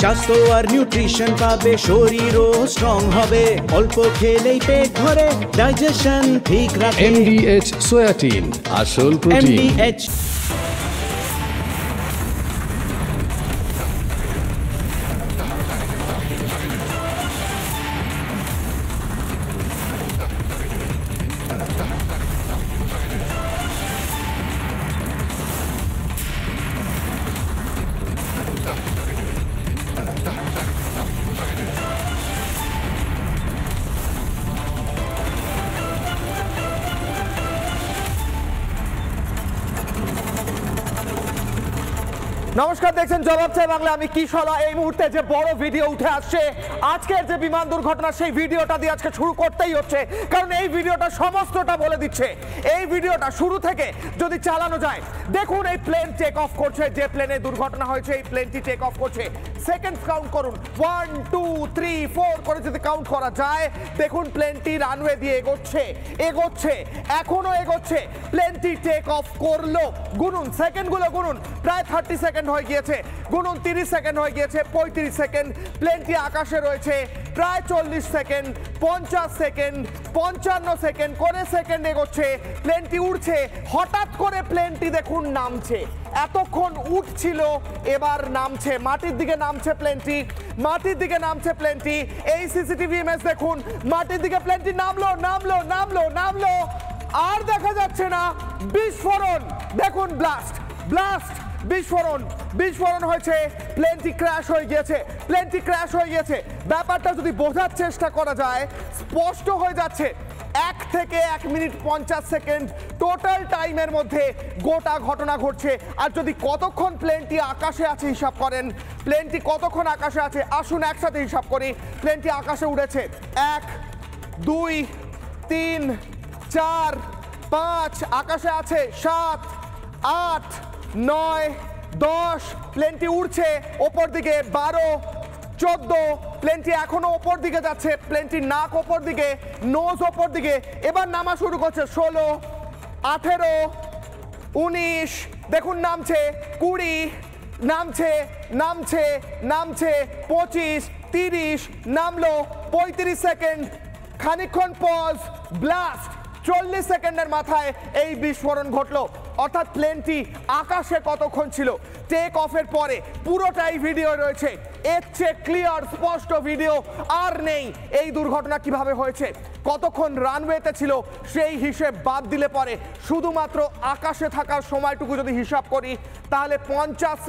স্বাস্থ্য আর নিউট্রিশন পাবে, শরীরও স্ট্রং হবে, অল্প খেলেই পেট ভরে, ডাইজেশন ঠিক রাখে। MDH সোয়াটিন, আসল প্রোটিন। MDH নমস্কার, দেখছেন জবাব চাই বাংলা। আমি কিশোরা। এই মুহূর্তে যে বড় ভিডিও উঠে আসছে আজকের যে বিমান দুর্ঘটনা, সেই ভিডিওটা দিয়ে আজকে শুরু করতেই হচ্ছে, কারণ এই ভিডিওটা সমস্তটা বলে দিচ্ছে। এই ভিডিওটা শুরু থেকে যদি চালানো যায়, দেখুন এই প্লেন টেক অফ করছে, যে প্লেনে দুর্ঘটনা হয়েছে এই প্লেনটি টেক অফ করছে। সেকেন্ড কাউন্ট করুন, 1 2 3 4 করে যদি কাউন্ট করা যায়, দেখুন প্লেনটি রানওয়ে দিয়ে এগোচ্ছে, এখনো এগোচ্ছে। প্লেনটি টেক অফ করলো, গুনুন সেকেন্ডগুলো, গুনুন প্রায় 30 সেকেন্ড হয়ে গিয়েছে, গুনুন 30 সেকেন্ড হয়ে গিয়েছে, 35 সেকেন্ড। প্লেনটি আকাশে রয়েছে প্রায় 40 সেকেন্ড, 50 সেকেন্ড, 55 সেকেন্ড করে সেকেন্ড এগোচ্ছে। প্লেনটি উড়ছে, হঠাৎ করে প্লেনটি দেখুন নামছে। এতক্ষণ উঠছিল, এবার নামছে, মাটির দিকে নামছে প্লেনটি, মাটির দিকে নামছে প্লেনটি। এই সিসিটিভি ইমেজ দেখুন, মাটির দিকে প্লেনটি নামলো নামলো নামলো নামলো, আর দেখা যাচ্ছে না। বিস্ফোরণ দেখুন, ব্লাস্ট ব্লাস্ট, বিস্ফোরণ হয়েছে, প্লেনটি ক্র্যাশ হয়ে গিয়েছে, প্লেনটি ক্র্যাশ হয়ে গিয়েছে। ব্যাপারটা যদি বোঝার চেষ্টা করা যায়, স্পষ্ট হয়ে যাচ্ছে 1 থেকে 1 মিনিট 50 সেকেন্ড টোটাল টাইমের মধ্যে গোটা ঘটনা ঘটছে। আর যদি কতক্ষণ প্লেনটি আকাশে আছে হিসাব করেন, প্লেনটি কতক্ষণ আকাশে আছে, আসুন একসাথে হিসাব করি। প্লেনটি আকাশে উড়েছে 1 2 3 4 5, আকাশে আছে 7 8 9 10, প্লেনটি উড়ছে ওপর দিকে 12 14, প্লেনটি এখনো ওপর দিকে যাচ্ছে, প্লেনটির নাক ওপর দিকে, নোজ ওপর দিকে, এবার নামা শুরু করছে 16 18 19, দেখুন নামছে 20, নামছে নামছে নামছে 25 30, নামলো 35 সেকেন্ড, খানিকক্ষণ পজ, ব্লাস্ট। 40 সেকেন্ডের মাথায় এই বিস্ফোরণ ঘটলো। অর্থাৎ প্লেনটি আকাশে কতক্ষণ ছিল, টেক অফের পরে পুরোটাই ভিডিও রয়েছে। এর চেয়ে ক্লিয়ার স্পষ্ট ভিডিও আর নেই। এই দুর্ঘটনা কিভাবে হয়েছে, কতক্ষণ রানওয়েতে ছিল, সেই হিসেব বাদ দিলে পরে শুধুমাত্র আকাশে থাকার সময়টুকু যদি হিসাব করি, তাহলে 50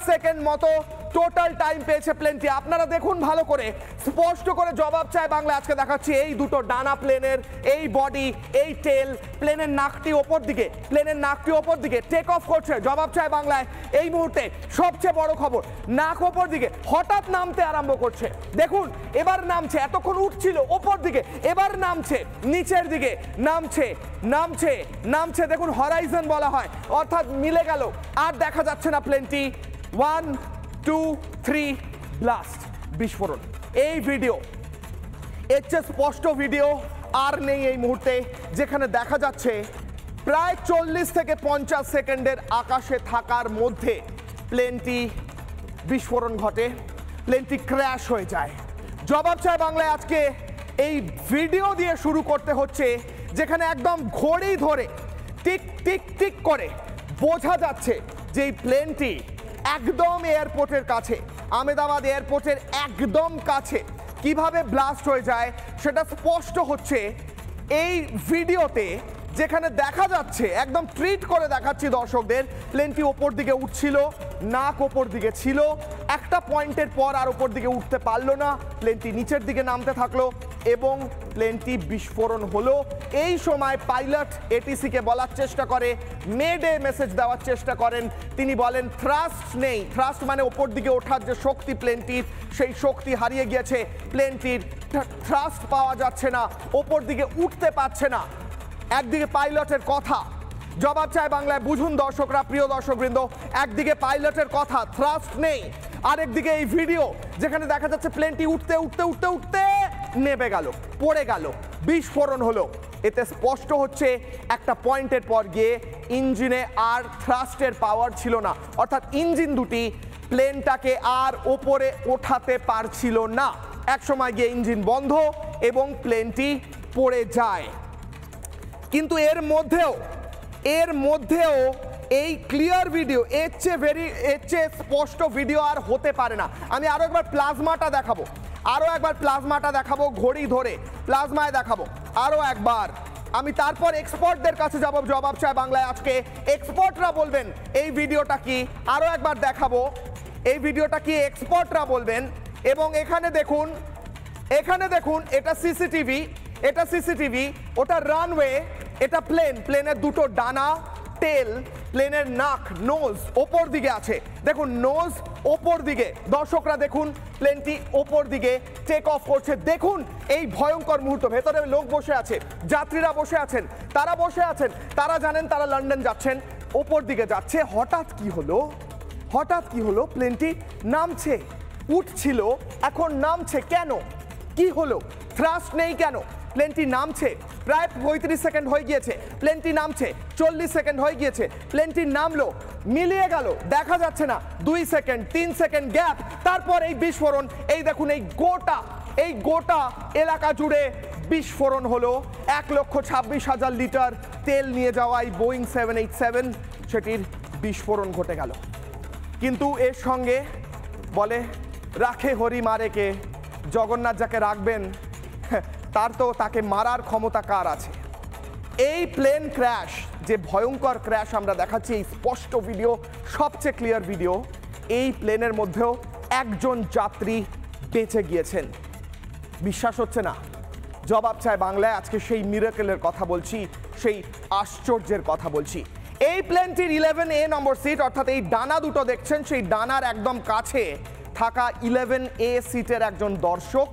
সেকেন্ড মতো টোটাল টাইম পেয়েছে প্লেনটি। আপনারা দেখুন ভালো করে, স্পষ্ট করে জবাব চাই বাংলা আজকে দেখাচ্ছি এই দুটো ডানা প্লেনের, এই বডি, এই টেল, প্লেনের নাকটি ওপর দিকে, প্লেনের নাকটি ওপর দিকে টেক অফ করছে। জবাব চাই বাংলায় এই মুহূর্তে সবচেয়ে বড় খবর, নাক ওপর দিকে হঠাৎ নামতে আরম্ভ করছে। দেখুন এবার নামছে, এতক্ষণ উঠছিল ওপর দিকে, এবার নামছে নিচের দিকে, নামছে নামছে নামছে, দেখুন হরাইজন বলা হয়, অর্থাৎ মিলে গেল, আর দেখা যাচ্ছে না প্লেনটি। 1 2 3, ব্লাস্ট, বিস্ফোরণ। এই ভিডিও, এর চেয়ে স্পষ্ট ভিডিও আর নেই এই মুহূর্তে, যেখানে দেখা যাচ্ছে প্রায় 40 থেকে 50 সেকেন্ডের আকাশে থাকার মধ্যে প্লেনটি বিস্ফোরণ ঘটে, প্লেনটি ক্র্যাশ হয়ে যায়। জবাব চাই বাংলায় আজকে এই ভিডিও দিয়ে শুরু করতে হচ্ছে, যেখানে একদম ঘড়ি ধরে টিক টিক টিক করে বোঝা যাচ্ছে যে এই প্লেনটি একদম এয়ারপোর্টের কাছে, আহমেদাবাদ এয়ারপোর্টের একদম কাছে কিভাবে ব্লাস্ট হয়ে যায় সেটা স্পষ্ট হচ্ছে এই ভিডিওতে, যেখানে দেখা যাচ্ছে, একদম ট্রিট করে দেখাচ্ছি দর্শকদের, প্লেনটি ওপর দিকে উঠছিল, নাক ওপর দিকে ছিল, একটা পয়েন্টের পর আর ওপর দিকে উঠতে পারলো না, প্লেনটি নিচের দিকে নামতে থাকলো এবং প্লেনটি বিস্ফোরণ হলো। এই সময় পাইলট এটিসিকে বলার চেষ্টা করে, মেডে মেসেজ দেওয়ার চেষ্টা করেন। তিনি বলেন থ্রাস্ট নেই, থ্রাস্ট মানে ওপর দিকে ওঠার যে শক্তি প্লেনটির, সেই শক্তি হারিয়ে গিয়েছে, প্লেনটির থ্রাস্ট পাওয়া যাচ্ছে না, ওপর দিকে উঠতে পারছে না। একদিকে পাইলটের কথা, জবাব চায় বাংলায় বুঝুন দর্শকরা, প্রিয় দর্শকবৃন্দ, একদিকে পাইলটের কথা, থ্রাস্ট নেই, আরেকদিকে এই ভিডিও যেখানে দেখা যাচ্ছে প্লেনটি উঠতে উঠতে উঠতে উঠতে নেমে গেল, পড়ে গেল, বিস্ফোরণ হলো। এতে স্পষ্ট হচ্ছে একটা পয়েন্টের পর গিয়ে ইঞ্জিনে আর থ্রাস্টের পাওয়ার ছিল না, অর্থাৎ ইঞ্জিন দুটি প্লেনটাকে আর ওপরে ওঠাতে পারছিল না। একসময় গিয়ে ইঞ্জিন বন্ধ এবং প্লেনটি পড়ে যায়। কিন্তু এর মধ্যেও এই ক্লিয়ার ভিডিও এর চেয়ে স্পষ্ট ভিডিও আর হতে পারে না। আমি আরো একবার প্লাজমাটা দেখাবো, ঘড়ি ধরে প্লাজমায় দেখাবো আরো একবার। আমি তারপর এক্সপার্টদের কাছে যাব, জবাব চাই বাংলায়। আজকে এক্সপার্টরা বলবেন এই ভিডিওটা কি, আরো একবার দেখাবো এই ভিডিওটা কি, এক্সপার্টরা বলবেন। এবং এখানে দেখুন এটা সিসিটিভি, ওটা রানওয়ে, এটা প্লেনের দুটো ডানা, টেল, প্লেনের নাক, নোজ ওপর দিকে আছে। দেখুন নোজ ওপর দিকে, দর্শকরা দেখুন প্লেনটি ওপর দিকে টেক অফ করছে। দেখুন এই ভয়ঙ্কর মুহূর্ত, ভেতরে লোক বসে আছে, যাত্রীরা বসে আছেন, তারা জানেন তারা লন্ডন যাচ্ছেন, ওপর দিকে যাচ্ছে। হঠাৎ কি হলো প্লেনটি নামছে, উঠছিল এখন নামছে কেন, কি হলো, থ্রাস্ট নেই কেন, প্লেনটি নামছে। প্রায় 35 সেকেন্ড হয়ে গিয়েছে, প্লেনটি নামছে, 40 সেকেন্ড হয়ে গিয়েছে, প্লেনটি নামলো, মিলিয়ে গেল, দেখা যাচ্ছে না, 2 সেকেন্ড 3 সেকেন্ড গ্যাপ, তারপর এই বিস্ফোরণ। এই দেখুন এই গোটা এলাকা জুড়ে বিস্ফোরণ হলো। 1,26,000 লিটার তেল নিয়ে যাওয়া এই বোয়িং 787 সেটির বিস্ফোরণ ঘটে গেল। কিন্তু এর সঙ্গে বলে রাখে হরি মারে কে, জগন্নাথ যাকে রাখবেন তাকে মারার ক্ষমতা কার আছে। এই প্লেন ক্র্যাশ, যে ভয়ঙ্কর ক্র্যাশ আমরা দেখাচ্ছি, এই স্পষ্ট ভিডিও, সবচেয়ে ক্লিয়ার ভিডিও, এই প্লেনের মধ্যেও একজন যাত্রী বেঁচে গিয়েছেন। বিশ্বাস হচ্ছে না? জবাব চাই বাংলায়। আজকে সেই মিরাকেলের কথা বলছি, সেই আশ্চর্যের কথা বলছি। এই প্লেনটির 11A নম্বর সিট, অর্থাৎ এই ডানা দুটো দেখছেন, সেই ডানার একদম কাছে থাকা 11A সিটের একজন দর্শক,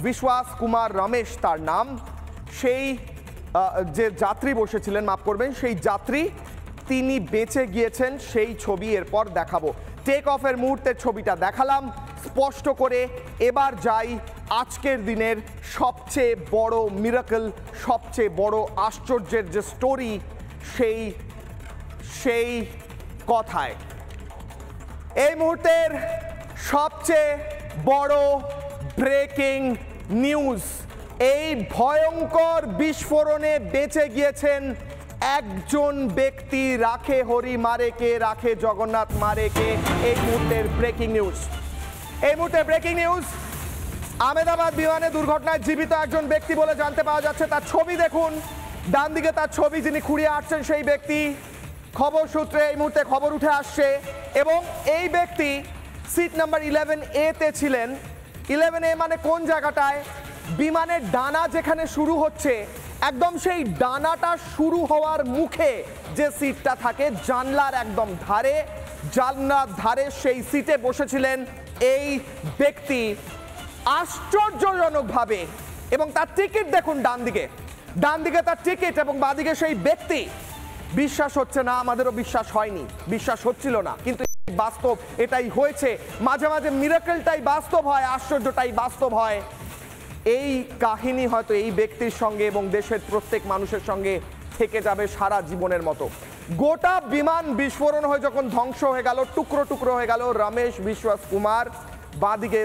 বিশ্বাস কুমার রমেশ তার নাম। সেই যে যাত্রী বসেছিলেন, মাফ করবেন, সেই যাত্রী, তিনি বেঁচে গিয়েছেন। সেই ছবি এরপর দেখাবো। টেক অফের মুহূর্তের ছবিটা দেখালাম স্পষ্ট করে। এবার যাই আজকের দিনের সবচেয়ে বড় মিরাকেল, সবচেয়ে বড় আশ্চর্যের যে স্টোরি, সেই কথায়। এই মুহূর্তের সবচেয়ে বড় ব্রেকিং নিউজ, এই ভয়ঙ্কর বিস্ফোরণে বেঁচে গিয়েছেন একজন ব্যক্তি। রাখে হরি মারে কে, রাখে জগন্নাথ মারে কে। এই মুহূর্তের ব্রেকিং নিউজ, আহমেদাবাদ বিমানে দুর্ঘটনায় জীবিত একজন ব্যক্তি বলে জানতে পাওয়া যাচ্ছে। তার ছবি দেখুন, ডান দিকে তার ছবি, যিনি খুঁড়িয়ে আসছেন সেই ব্যক্তি। খবর সূত্রে এই মুহূর্তে খবর উঠে আসছে, এবং এই ব্যক্তি সিট নাম্বার 11A তে ছিলেন। 11A মানে কোন জায়গাটায়? বিমানের ডানা যেখানে শুরু হচ্ছে, একদম সেই ডানাটা শুরু হওয়ার মুখে যে সিটটা থাকে, জানলার একদম ধারে সেই সিটে বসেছিলেন এই ব্যক্তি আশ্চর্যজনকভাবে। এবং তার টিকিট দেখুন, ডান দিকে তার টিকিট এবং বাঁদিকে সেই ব্যক্তি। বিশ্বাস হচ্ছে না, আমাদেরও বিশ্বাস হয়নি, বিশ্বাস হচ্ছিল না, কিন্তু বাস্তব এটাই হয়েছে। মাঝে মাঝে মিরাকেলটাই বাস্তব হয়, আশ্চর্যটাই বাস্তব হয়। এই কাহিনী হয়তো এই ব্যক্তির সঙ্গে এবং দেশের প্রত্যেক মানুষের সঙ্গে থেকে যাবে সারা জীবনের মতো। গোটা বিমান বিস্ফোরণ হয়ে যখন ধ্বংস হয়ে গেল, টুকরো টুকরো হয়ে গেল রমেশ বিশ্বাস কুমার। বাঁদিকে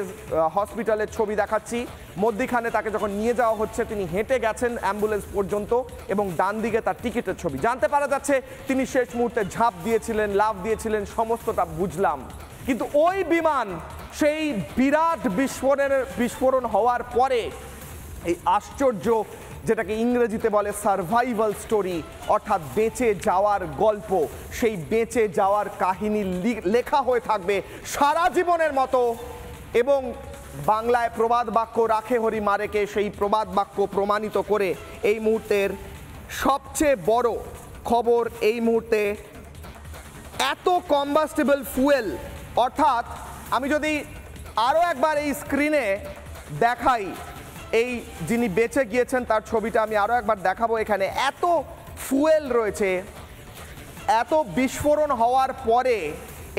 হসপিটালের ছবি দেখাচ্ছি, মধ্যিখানে তাকে যখন নিয়ে যাওয়া হচ্ছে, তিনি হেঁটে গেছেন অ্যাম্বুলেন্স পর্যন্ত, এবং ডান দিকে তার টিকিটের ছবি। জানতে পারা যাচ্ছে তিনি শেষ মুহূর্তে ঝাঁপ দিয়েছিলেন, লাফ দিয়েছিলেন, সমস্তটা বুঝলাম। কিন্তু ওই বিমান সেই বিরাট বিস্ফোরণ হওয়ার পরে এই আশ্চর্য, যেটাকে ইংরেজিতে বলে সার্ভাইভাল স্টোরি, অর্থাৎ বেঁচে যাওয়ার গল্প, সেই বেঁচে যাওয়ার কাহিনী লেখা হয়ে থাকবে সারা জীবনের মতো। এবং বাংলায় প্রবাদ বাক্য রাখে হরি মারেকে, সেই প্রবাদ বাক্য প্রমাণিত করে এই মুহূর্তের সবচেয়ে বড় খবর। এই মুহূর্তে এত কম্বাস্টেবল ফুয়েল, অর্থাৎ আমি যদি আরও একবার এই স্ক্রিনে দেখাই, এই যিনি বেঁচে গিয়েছেন তার ছবিটা আমি আরও একবার দেখাবো। এখানে এত ফুয়েল রয়েছে, এত বিস্ফোরণ হওয়ার পরে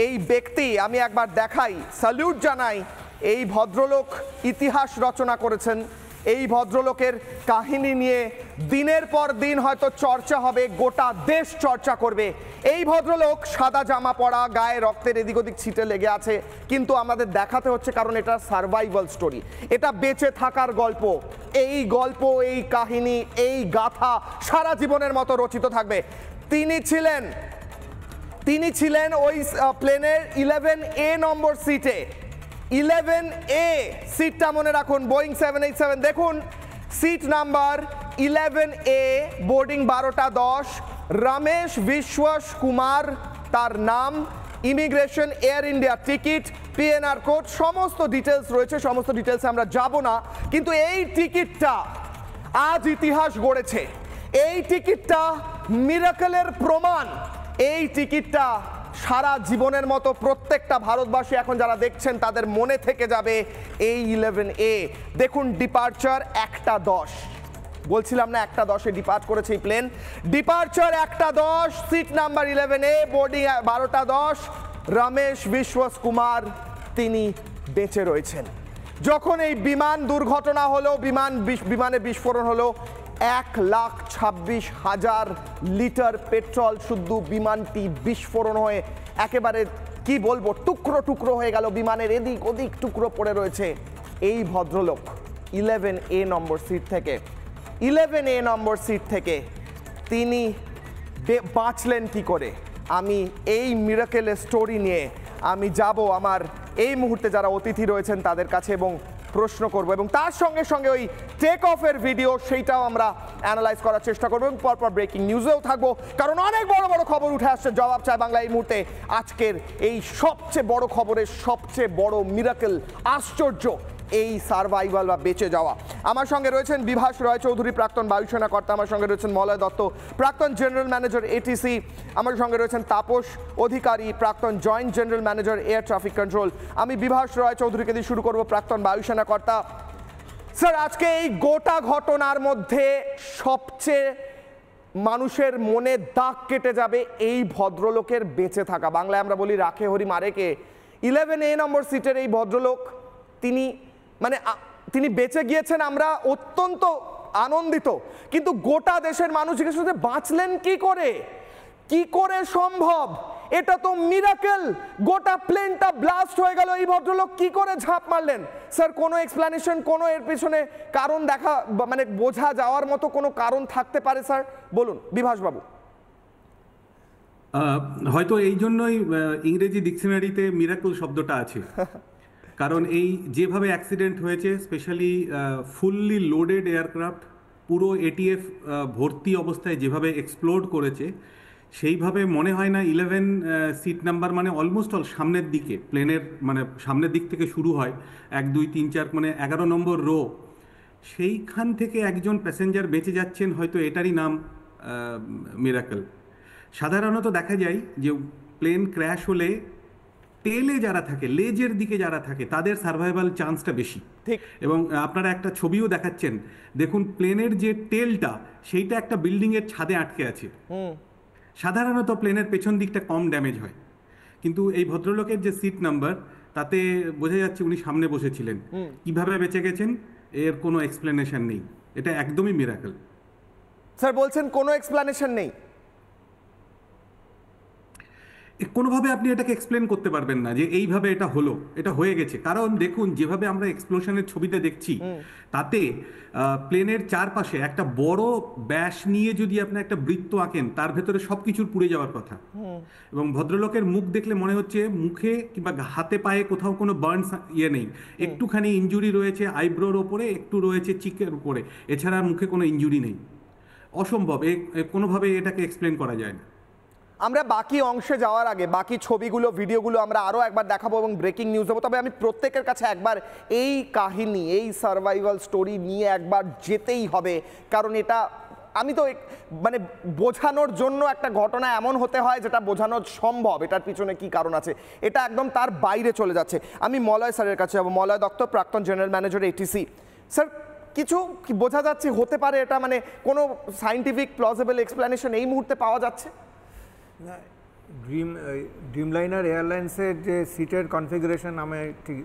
এই ব্যক্তি, আমি একবার দেখাই, স্যালিউট জানাই, এই ভদ্রলোক ইতিহাস রচনা করেছেন। এই ভদ্রলোকের কাহিনী নিয়ে দিনের পর দিন হয়তো চর্চা হবে, গোটা দেশ চর্চা করবে। এই ভদ্রলোক সাদা জামা পরা, গায়ে রক্তের এদিক ওদিক ছিটে লেগে আছে, কিন্তু আমাদের দেখাতে হচ্ছে কারণ এটা সার্ভাইভাল স্টোরি, এটা বেঁচে থাকার গল্প। এই গল্প, এই কাহিনী, এই গাথা সারা জীবনের মতো রচিত থাকবে। তিনি ছিলেন ওই প্লেনের 11A নম্বর সিটে। 11A সিটটা মনে রাখুন, বোয়িং 787। দেখুন seat number 11A, boarding 12:10। Ramesh Biswas Kumar তার নাম, immigration air India ticket, PNR code, সমস্ত ডিটেলস রয়েছে। সমস্ত ডিটেলস আমরা যাব না, কিন্তু এই টিকিটটা আজ ইতিহাস গড়েছে। এই টিকিটটা মিরাকেলের প্রমাণ। এই টিকিটটা সারা জীবনের মতো প্রত্যেকটা ভারতবাসী এখন যারা দেখছেন তাদের মনে থেকে যাবে এই 11A। দেখুন ডিপার্চার 1:10, বলছিলাম না 1:10-এ ডিপার্ট করেছে এই plane. Departure 1:10, seat number 11A, boarding 12:10। Ramesh Biswas Kumar তিনি বেঁচে রয়েছেন। যখন এই বিমান দুর্ঘটনা হলো, বিমানে বিস্ফোরণ হলো, 1,26,000 লিটার পেট্রোল শুদ্ধ বিমানটি বিস্ফোরণ হয়ে একেবারে কি বলবো টুকরো টুকরো হয়ে গেল। বিমানের এদিক ওদিক টুকরো পড়ে রয়েছে। এই ভদ্রলোক 11A নম্বর সিট থেকে তিনি বাঁচলেন কি করে? আমি এই মিরাকেলের স্টোরি নিয়ে আমি যাব আমার এই মুহূর্তে যারা অতিথি রয়েছেন তাদের কাছে এবং প্রশ্ন করব, এবং তার সঙ্গে সঙ্গে ওই টেক অফের ভিডিও সেইটাও আমরা অ্যানালাইজ করার চেষ্টা করবো, এবং পরপর ব্রেকিং নিউজেও থাকবো, কারণ অনেক বড় বড় খবর উঠে আসছে জবাব চায় বাংলা এই মুহূর্তে। আজকের এই সবচেয়ে বড় খবরের সবচেয়ে বড় মিরাকেল, আশ্চর্য এই সার্ভাইভাল বা বেঁচে যাওয়া। আমার সঙ্গে রয়েছেন বিভাস রায়চৌধুরী, প্রাক্তন বায়ুসেনা কর্তা। আমার সঙ্গে রয়েছেন মলয় দত্ত, প্রাক্তন জেনারেল ম্যানেজার এটিসি। আমার সঙ্গে রয়েছেন তাপস অধিকারী, প্রাক্তন joint general manager air traffic control. আমি বিভাস রায়চৌধুরীকে দিয়ে শুরু করব, প্রাক্তন বায়ুসেনা কর্তা। স্যার, আজকে এই গোটা ঘটনার মধ্যে সবচেয়ে মানুষের মনে দাগ কেটে যাবে এই ভদ্রলোকের বেঁচে থাকা। বাংলায় আমরা বলি রাখে হরি মারেকে। 11A নম্বর সিটের এই ভদ্রলোক তিনি বেঁচে গিয়েছেন, আমরা অত্যন্ত আনন্দিত, কিন্তু গোটা দেশের মানুষ জিজ্ঞেস করছে বাঁচলেন কি করে সম্ভব? এটা তো মিরাকেল। গোটা প্লেনটা ব্লাস্ট হয়ে গেল, এই ভদ্রলোক কি করে ঝাঁপ মারলেন? স্যার, কোনো এক্সপ্লেনেশন, কোনো এর পিছনে কারণ দেখা বোঝা যাওয়ার মতো কোনো কারণ থাকতে পারে স্যার? বলুন বিভাসবাবু। হয়তো এই জন্যই ইংরেজি ডিকশনারিতে মিরাকল শব্দটা আছে, কারণ এই যেভাবে অ্যাক্সিডেন্ট হয়েছে, স্পেশালি ফুললি লোডেড এয়ারক্রাফট পুরো এটিএফ ভর্তি অবস্থায় যেভাবে এক্সপ্লোড করেছে, সেইভাবে মনে হয় না 11 সিট নাম্বার অলমোস্ট অল সামনের দিকে, প্লেনের সামনের দিক থেকে শুরু হয় 1, 2, 3, 4 11 নম্বর রো, সেইখান থেকে একজন প্যাসেঞ্জার বেঁচে যাচ্ছেন, হয়তো এটারই নাম মিরাকেল। সাধারণত দেখা যায় যে প্লেন ক্র্যাশ হলে টেলে যারা থাকে, লেজের দিকে যারা থাকে, তাদের সার্ভাইভাল চান্সটা বেশি। ঠিক। এবং আপনারা একটা ছবিও দেখাচ্ছেন, দেখুন প্লেনের যে টেলটা সেইটা একটা বিল্ডিংয়ের ছাদে আটকে আছে। সাধারণত প্লেনের পেছন দিকটা কম ড্যামেজ হয়, কিন্তু এই ভদ্রলোকের যে সিট নাম্বার তাতে বোঝা যাচ্ছে উনি সামনে বসেছিলেন। কিভাবে বেঁচে গেছেন এর কোনো এক্সপ্লেনেশন নেই, এটা একদমই মিরাকেল। স্যার বলছেন কোনো এক্সপ্লেনেশন নেই? কোনোভাবে আপনি এটাকে এক্সপ্লেন করতে পারবেন না যে এইভাবে এটা হলো, এটা হয়ে গেছে। কারণ দেখুন যেভাবে আমরা এক্সপ্লোশনের ছবিতে দেখছি, তাতে প্লেনের চারপাশে একটা বড় ব্যাস নিয়ে যদি আপনি একটা বৃত্ত আঁকেন, তার ভেতরে সব কিছুর পুড়ে যাওয়ার কথা। এবং ভদ্রলোকের মুখ দেখলে মনে হচ্ছে মুখে কিংবা হাতে পায়ে কোথাও কোনো বার্নস নেই, একটুখানি ইনজুরি রয়েছে আইব্রোর ওপরে, একটু রয়েছে চিকের উপরে, এছাড়া মুখে কোনো ইনজুরি নেই। অসম্ভব, কোনোভাবে এটাকে এক্সপ্লেন করা যায় না। আমরা বাকি অংশে যাওয়ার আগে বাকি ছবিগুলো, ভিডিওগুলো আমরা আরও একবার দেখাবো এবং ব্রেকিং নিউজ দেবো। তবে আমি প্রত্যেকের কাছে একবার এই কাহিনী, এই সার্ভাইভাল স্টোরি নিয়ে একবার যেতেই হবে, কারণ এটা আমি তো বোঝানোর জন্য একটা ঘটনা এমন হতে হয় যেটা বোঝানো সম্ভব, এটার পিছনে কি কারণ আছে এটা একদম তার বাইরে চলে যাচ্ছে। আমি মলয় স্যারের কাছে যাবো। মলয় দত্ত, প্রাক্তন জেনারেল ম্যানেজার এটিসি। স্যার, কিছু কি বোঝা যাচ্ছে হতে পারে এটা, কোনো সায়েন্টিফিক প্লজিবল এক্সপ্লেনেশন এই মুহূর্তে পাওয়া যাচ্ছে? না, ড্রিমলাইনার এয়ারলাইন্সের যে সিটের কনফিগারেশন ঠিক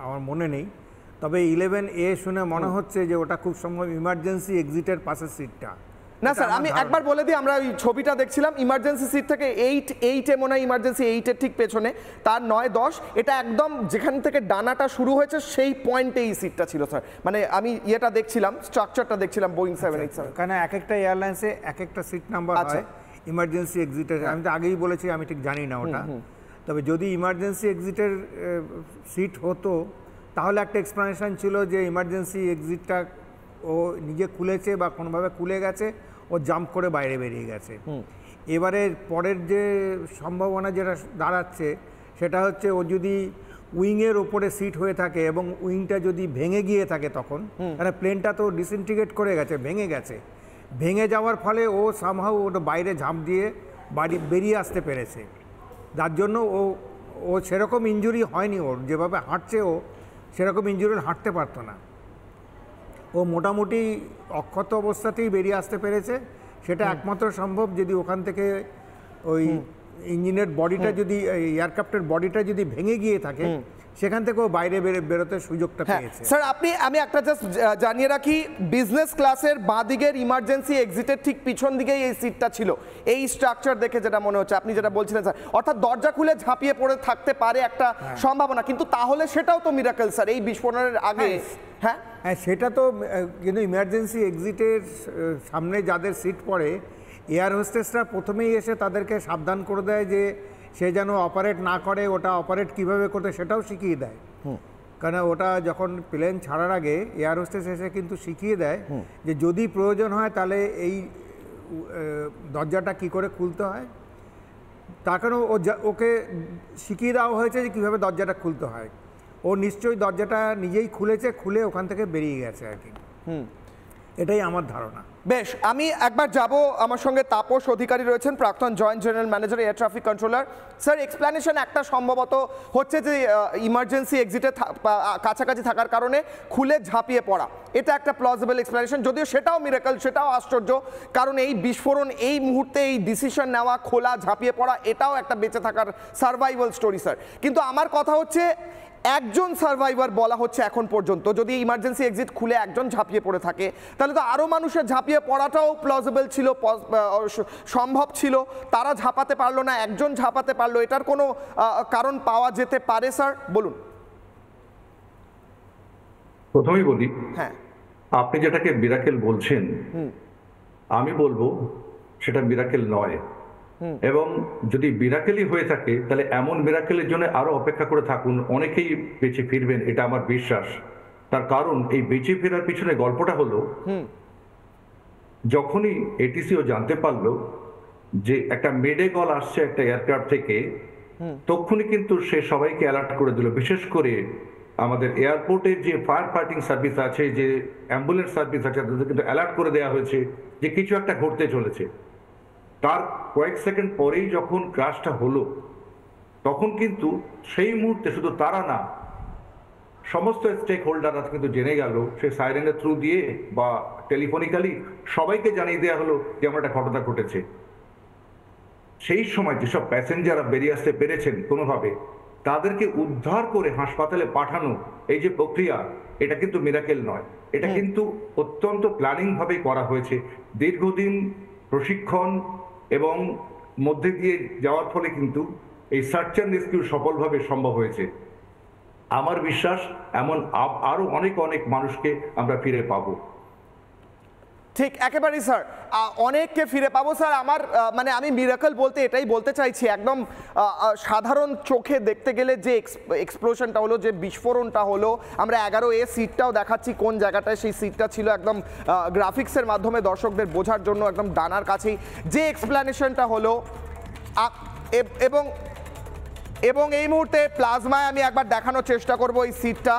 আমার মনে নেই, তবে 11A শুনে মনে হচ্ছে যে ওটা খুব সম্ভব ইমার্জেন্সি এক্সিটের পাশের সিটটা। না স্যার, আমি একবার বলে দিই, আমরা ওই ছবিটা দেখছিলাম ইমার্জেন্সি সিট থেকে 8 মনে হয় ইমার্জেন্সি 8-এর ঠিক পেছনে, তার 9-10 এটা একদম যেখান থেকে ডানাটা শুরু হয়েছে সেই পয়েন্টে এই সিটটা ছিল স্যার। মানে আমি ইয়েটা দেখছিলাম, স্ট্রাকচারটা দেখছিলাম বোয়িং 787। কারণ এক একটা এয়ারলাইন্সে এক একটা সিট নাম্বার হয় ইমার্জেন্সি এক্সিটের। আমি তো আগেই বলেছি আমি ঠিক জানি না ওটা, তবে যদি ইমার্জেন্সি এক্সিটের সিট হতো তাহলে একটা এক্সপ্লানেশন ছিল যে ইমার্জেন্সি এক্সিটটা ও নিজে খুলেছে বা কোনোভাবে খুলে গেছে, ও জাম্প করে বাইরে বেরিয়ে গেছে। এবারে পরের যে সম্ভাবনা যেটা দাঁড়াচ্ছে সেটা হচ্ছে ও যদি উইংয়ের ওপরে সিট হয়ে থাকে এবং উইংটা যদি ভেঙে গিয়ে থাকে তখন, মানে প্লেনটা তো ডিসইন্টিগ্রেট করে গেছে, ভেঙে গেছে, ভেঙে যাওয়ার ফলে ও সামহাও ওটা বাইরে ঝাঁপ দিয়ে বেরিয়ে আসতে পেরেছে, যার জন্য ও সেরকম ইনজুরি হয়নি। ওর যেভাবে হাঁটছে ও সেরকম ইনজুরি হাঁটতে পারতো না, ও মোটামুটি অক্ষত অবস্থাতেই বেরিয়ে আসতে পেরেছে। সেটা একমাত্র সম্ভব যদি ওখান থেকে ওই ইঞ্জিনের বডিটা যদি এয়ারক্রাফটের বডিটা যদি ভেঙে গিয়ে থাকে, সেখান থেকে ও বাইরে বেরোতে সুযোগটা পেয়েছে। স্যার আমি একটা জাস্ট জানিয়ে রাখি, বিজনেস ক্লাসের বাঁ দিকের ইমার্জেন্সি এক্সিটের ঠিক পিছন দিকেই এই সিটটা ছিল, এই স্ট্রাকচার দেখে যেটা মনে হচ্ছে, আপনি যেটা বলছিলেন স্যার, অর্থাৎ দরজা খুলে ঝাঁপিয়ে পড়ে থাকতে পারে একটা সম্ভাবনা, কিন্তু তাহলে সেটাও তো মিরাকেল স্যার এই বিস্ফোরণের আগে। হ্যাঁ সেটা তো, কিন্তু ইমার্জেন্সি এক্সিটের সামনে যাদের সিট পড়ে, এয়ার হোস্টেসরা প্রথমেই এসে তাদেরকে সাবধান করে দেয় যে সে যেন অপারেট না করে, ওটা অপারেট কীভাবে করতে সেটাও শিখিয়ে দেয়। কারণ ওটা যখন প্লেন ছাড়ার আগে এয়ার হোস্টেস এসে কিন্তু শিখিয়ে দেয় যে যদি প্রয়োজন হয় তাহলে এই দরজাটা কি করে খুলতে হয়। তার কারণ ওকে শিখিয়ে দেওয়া হয়েছে যে কীভাবে দরজাটা খুলতে হয়। ও নিশ্চয়ই দরজাটা নিজেই খুলেছে, খুলে ওখান থেকে বেরিয়ে গেছে আর কি। এটাই আমার ধারণা। বেশ, আমি একবার যাব, আমার সঙ্গে তাপস অধিকারী রয়েছেন, প্রাক্তন joint general manager air traffic controller. Sir, explanation একটা সম্ভবত হচ্ছে যে ইমার্জেন্সি এক্সিটে কাছাকাছি থাকার কারণে খুলে ঝাঁপিয়ে পড়া, এটা একটা প্লজিবল এক্সপ্লেনেশন, যদিও সেটাও মিরাকল, সেটাও আশ্চর্য, কারণ এই বিস্ফোরণ, এই মুহূর্তে এই ডিসিশন নেওয়া, খোলা, ঝাঁপিয়ে পড়া, এটাও একটা বেঁচে থাকার সার্ভাইভাল স্টোরি স্যার। কিন্তু আমার কথা হচ্ছে একজন সার্ভাইভার বলা হচ্ছে এখন পর্যন্ত, যদি ইমার্জেন্সি এক্সিট খুলে একজন ঝাঁপিয়ে পড়ে থাকে তাহলে তো আরও মানুষের ঝাঁপিয়ে পড়াটাও প্লজিবল ছিল, সম্ভব ছিল। তারা ঝাঁপাতে পারলো না, একজন ঝাঁপাতে পারলো, এটার কোনো কারণ পাওয়া যেতে পারে স্যার? বলুন। প্রথমেই বলি, হ্যাঁ, আপনি যেটাকে মিরাকেল বলছেন, আমি বলবো সেটা মিরাকেল নয়। এবং যদি মিরাকেলই হয়ে থাকে তাহলে এমন মিরাকেলের জন্য আরো অপেক্ষা করে থাকুন, অনেকেই বেঁচে ফিরবেন, এটা আমার বিশ্বাস। তার কারণ এই বেঁচে ফেরার পিছনে গল্পটা হলো, যখনই এটিসিও জানতে পারলো যে একটা মেডে কল আসছে একটা এয়ারক্রাফট থেকে, তখনই কিন্তু সে সবাইকে অ্যালার্ট করে দিল। বিশেষ করে আমাদের এয়ারপোর্টের যে ফায়ার ফাইটিং সার্ভিস আছে, যে অ্যাম্বুলেন্স সার্ভিস আছে, তাদের কিন্তু অ্যালার্ট করে দেওয়া হয়েছে যে কিছু একটা ঘটতে চলেছে। তার কয়েক সেকেন্ড পরেই যখন ক্রাশটা হলো, তখন কিন্তু সেই মুহূর্তে শুধু তারা না, সমস্ত স্টেক হোল্ডাররা কিন্তু জেনে গেল, সে সাইরেনের থ্রু দিয়ে বা টেলিফোনিক্যালি সবাইকে জানিয়ে দেওয়া হলো যে আমার একটা ঘটনা ঘটেছে। সেই সময় যেসব প্যাসেঞ্জাররা বেরিয়ে আসতে পেরেছেন কোনোভাবে, তাদেরকে উদ্ধার করে হাসপাতালে পাঠানো, এই যে প্রক্রিয়া, এটা কিন্তু মিরাকেল নয়, এটা কিন্তু অত্যন্ত প্ল্যানিং ভাবে করা হয়েছে। দীর্ঘদিন প্রশিক্ষণ এবং মধ্যে দিয়ে যাওয়ার ফলে কিন্তু এই সার্চ অ্যান্ড রেস্কিউ সফলভাবে সম্ভব হয়েছে। আমার বিশ্বাস এমন আরো অনেক অনেক মানুষকে আমরা ফিরে পাবো। ঠিক, একেবারেই স্যার, অনেককে ফিরে পাবো স্যার। আমার মানে আমি মিরাকল বলতে এটাই বলতে চাইছি, একদম সাধারণ চোখে দেখতে গেলে যে এক্সপ্লোশনটা হলো, যে বিস্ফোরণটা হলো, আমরা 11A সিটটাও দেখাচ্ছি কোন জায়গাটায় সেই সিটটা ছিল, একদম গ্রাফিক্সের মাধ্যমে দর্শকদের বোঝার জন্য একদম ডানার কাছেই যে এক্সপ্লেনেশনটা হলো। এবং এই মুহূর্তে প্লাজমায় আমি একবার দেখানোর চেষ্টা করব এই সিটটা,